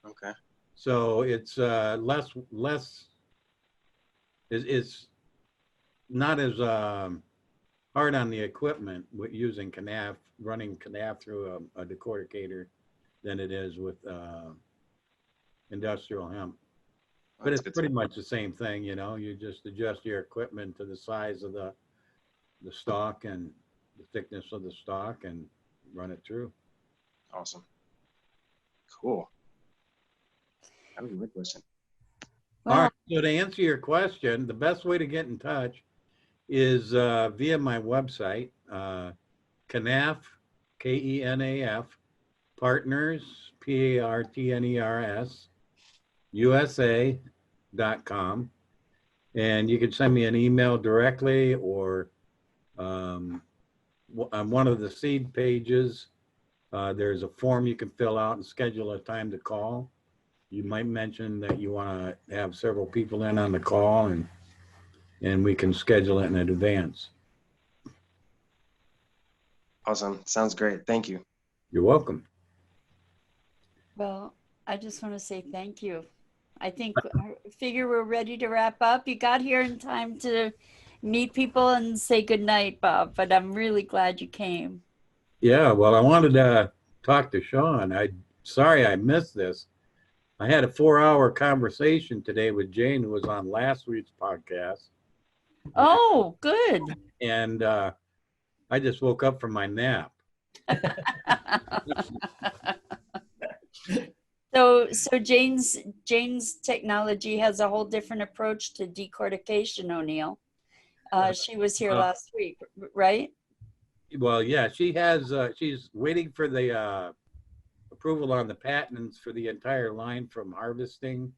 Okay. So it's it's not as hard on the equipment with using Canaf, running Canaf through a decorticator than it is with industrial hemp. But it's pretty much the same thing, you know. You just adjust your equipment to the size of the stalk and the thickness of the stalk and run it through. Awesome. Cool. That was a good question. All right. So to answer your question, the best way to get in touch is via my website, Canaf, Kenaf, Partners, Partners, USA.com. And you can send me an email directly, or on one of the seed pages, there's a form you can fill out and schedule a time to call. You might mention that you want to have several people in on the call, and we can schedule it in advance. Awesome. Sounds great. Thank you. You're welcome. Well, I just want to say thank you. I figure we're ready to wrap up. You got here in time to meet people and say goodnight, Bob, but I'm really glad you came. Yeah, well, I wanted to talk to Sean. Sorry I missed this. I had a 4-hour conversation today with Jane, who was on last week's podcast. Oh, good. And I just woke up from my nap. So Jane's technology has a whole different approach to decortication, O'Neill. She was here last week, right? Well, yeah, she has. She's waiting for the approval on the patents for the entire line from harvesting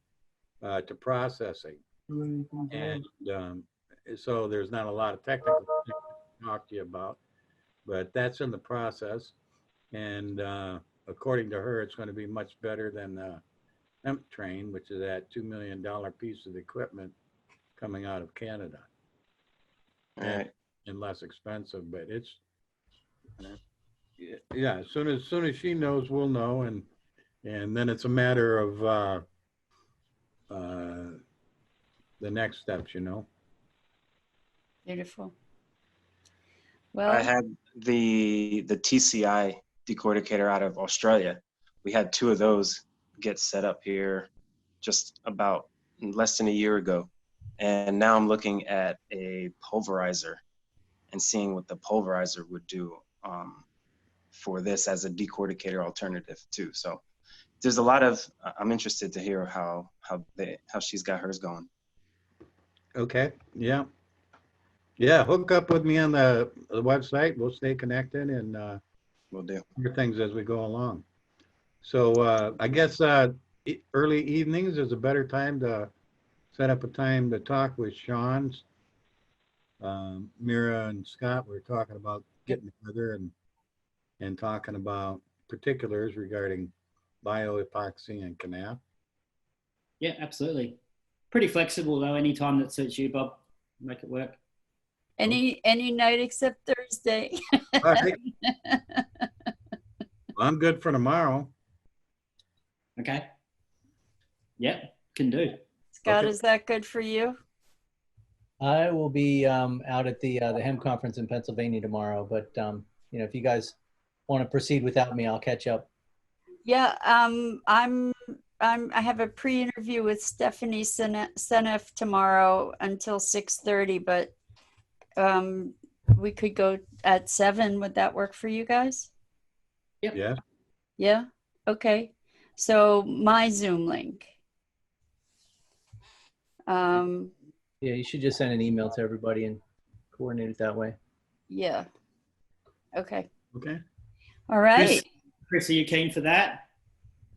to processing. And so there's not a lot of technical things to talk to you about, but that's in the process. And according to her, it's going to be much better than the hemp train, which is that $2 million piece of equipment coming out of Canada. All right. And less expensive, but it's, yeah, as soon as she knows, we'll know. And then it's a matter of the next steps, you know. Beautiful. Well, I had the TCI decorticator out of Australia. We had 2 of those get set up here just about less than a year ago. And now I'm looking at a pulverizer and seeing what the pulverizer would do for this as a decorticator alternative too. So there's a lot of, I'm interested to hear how she's got hers going. Okay. Yeah. Yeah. Hook up with me on the website. We'll stay connected, and we'll do things as we go along. So I guess early evenings is a better time to set up a time to talk with Sean. Mira and Scott were talking about getting together and and talking about particulars regarding bioepoxy and canal. Yeah, absolutely. Pretty flexible though. Any time that suits you, Bob, make it work. Any night except Thursday. All right. I'm good for tomorrow. Okay. Yeah, can do. Scott, Okay. is that good for you? I will be out at the HEM conference in Pennsylvania tomorrow, but you know, if you guys want to proceed without me, I'll catch up. Yeah, I have a pre-interview with Stephanie Seneff tomorrow until 6:30, but we could go at 7. Would that work for you guys? Yep. Yeah. Yeah. Okay. So my Zoom link. Yeah, you should just send an email to everybody and coordinate it that way. Yeah. Okay. Okay. All right. Chris, are you keen for that?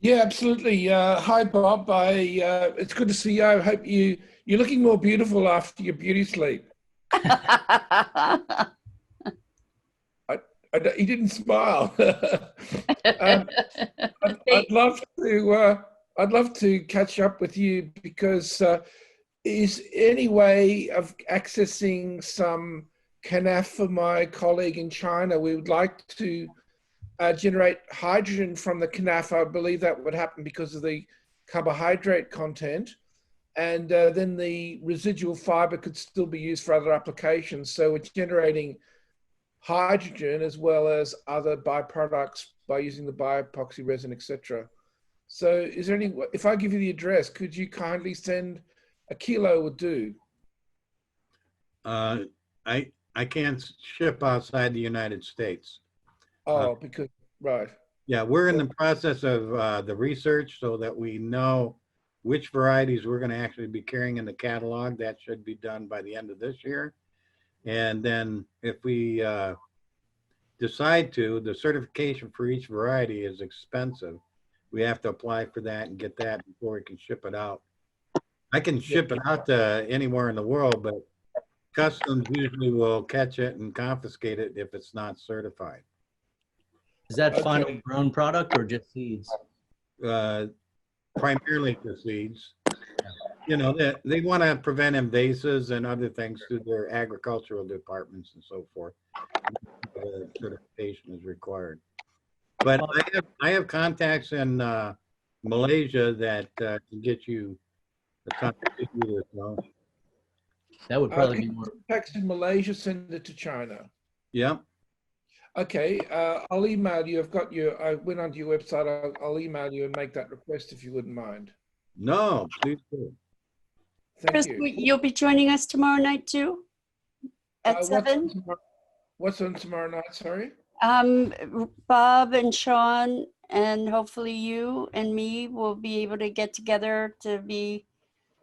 Yeah, absolutely. Hi, Bob. It's good to see you. I hope you're looking more beautiful after your beauty sleep. He didn't smile. I'd love to catch up with you because is any way of accessing some canaf for my colleague in China? We would like to generate hydrogen from the canaf. I believe that would happen because of the carbohydrate content. And then the residual fiber could still be used for other applications. So it's generating hydrogen as well as other byproducts by using the bioepoxy resin, etc. So is there any, if I give you the address, could you kindly send a kilo would do? I can't ship outside the United States. Oh, because, right. Yeah, we're in the process of the research so that we know which varieties we're going to actually be carrying in the catalog. That should be done by the end of this year. And then if we decide to, the certification for each variety is expensive. We have to apply for that and get that before we can ship it out. I can ship it out to anywhere in the world, but customs usually will catch it and confiscate it if it's not certified. Is that Okay. final grown product or just seeds? Primarily for seeds. You know, they want to prevent invasives and other things through their agricultural departments and so forth. Certification is required. But I have contacts in Malaysia that can get you the contact with as well. That would probably be more. Contacts in Malaysia, send it to China. Yeah. Okay, I'll email you. I went onto your website. I'll email you and make that request if you wouldn't mind. No, please do. Thank Chris, you. you'll be joining us tomorrow night too? At 7? What's on tomorrow night, sorry? Bob and Sean and hopefully you and me will be able to get together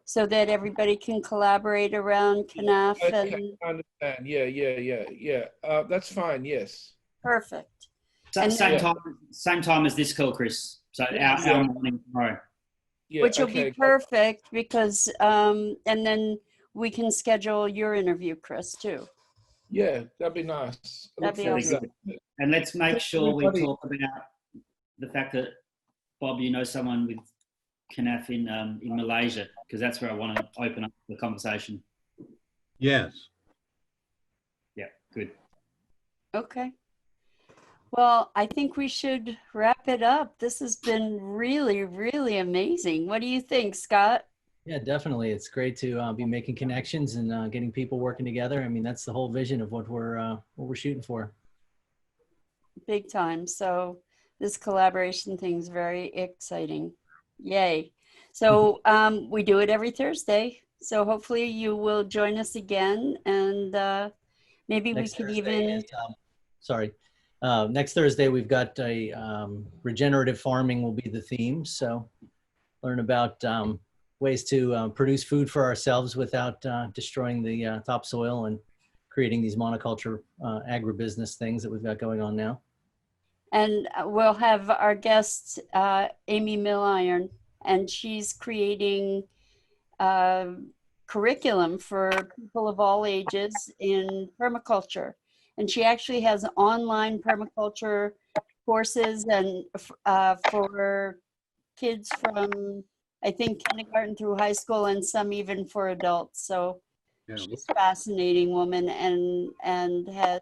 so that everybody can collaborate around canaf. Okay, And I understand. Yeah. That's fine, yes. perfect. Same time as this call, Chris. So our morning tomorrow. Yeah, Which will okay. be perfect because, and then we can schedule your interview, Chris, too. Yeah, that'd be nice. I look That'd be forward to awesome. that. And let's make sure we Everybody- talk about the fact that, Bob, you know someone with canaf in Malaysia, because that's where I want to open up the conversation. Yes. Yeah, good. Okay. Well, I think we should wrap it up. This has been really, really amazing. What do you think, Scott? Yeah, definitely. It's great to be making connections and getting people working together. I mean, that's the whole vision of what we're shooting for. Big time. So this collaboration thing is very exciting. Yay. So we do it every Thursday. So hopefully you will join us again, and maybe Next we could Thursday even. is, next Thursday, we've got a regenerative farming will be the theme. So learn about ways to produce food for ourselves without destroying the topsoil and creating these monoculture agribusiness things that we've got going on now. And we'll have our guest, Amy Milliron, and she's creating curriculum for people of all ages in permaculture. And she actually has online permaculture courses and for kids from, I think, kindergarten through high school, and some even for adults. So Yeah. she's a fascinating woman, and has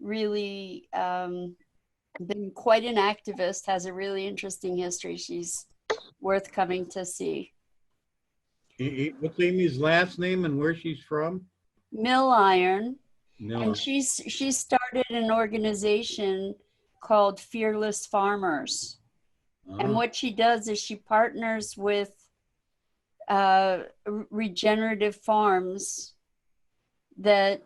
really been quite an activist, has a really interesting history. She's worth coming to see. What's Amy's last name and where she's from? Mill Iron. No. And she started an organization called Fearless Farmers. And what she does is she partners with regenerative farms that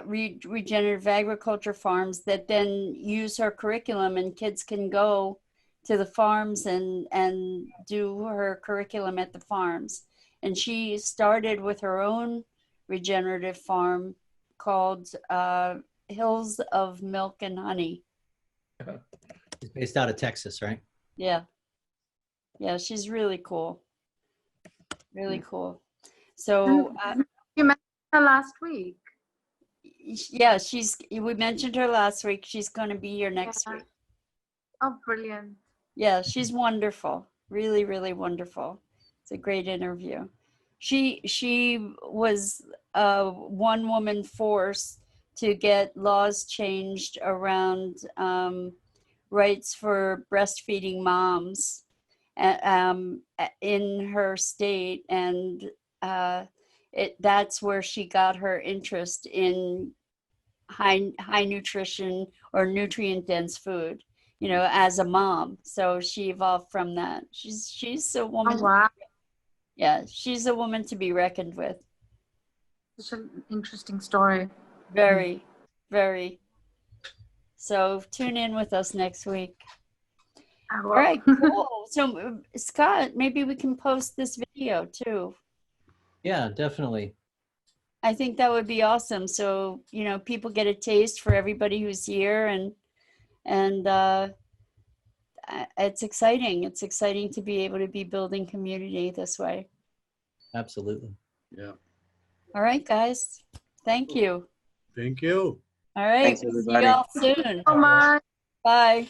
regenerative agriculture farms that then use her curriculum, and kids can go to the farms and do her curriculum at the farms. And she started with her own regenerative farm called Hills of Milk and Honey. It's based out of Texas, right? Yeah. Yeah, she's really cool. Really cool. So you mentioned her last week. Yeah, we mentioned her last week. She's going to be here next week. Oh, brilliant. Yeah, she's wonderful. Really, really wonderful. It's a great interview. She was a one-woman force to get laws changed around rights for breastfeeding moms in her state, and that's where she got her interest in high nutrition or nutrient dense food, you know, as a mom. So she evolved from that. She's a woman. Oh, wow. Yeah, she's a woman to be reckoned with. Such an interesting story. Very, very. So tune in with us next week. All right, cool. So Scott, maybe we can post this video too. Yeah, definitely. I think that would be awesome. So, you know, people get a taste for everybody who's here, and it's exciting. It's exciting to be able to be building community this way. Absolutely. Yeah. All right, guys. Thank you. Thank you. All right. Thanks, See everybody. you all soon. Thank you so much. Bye.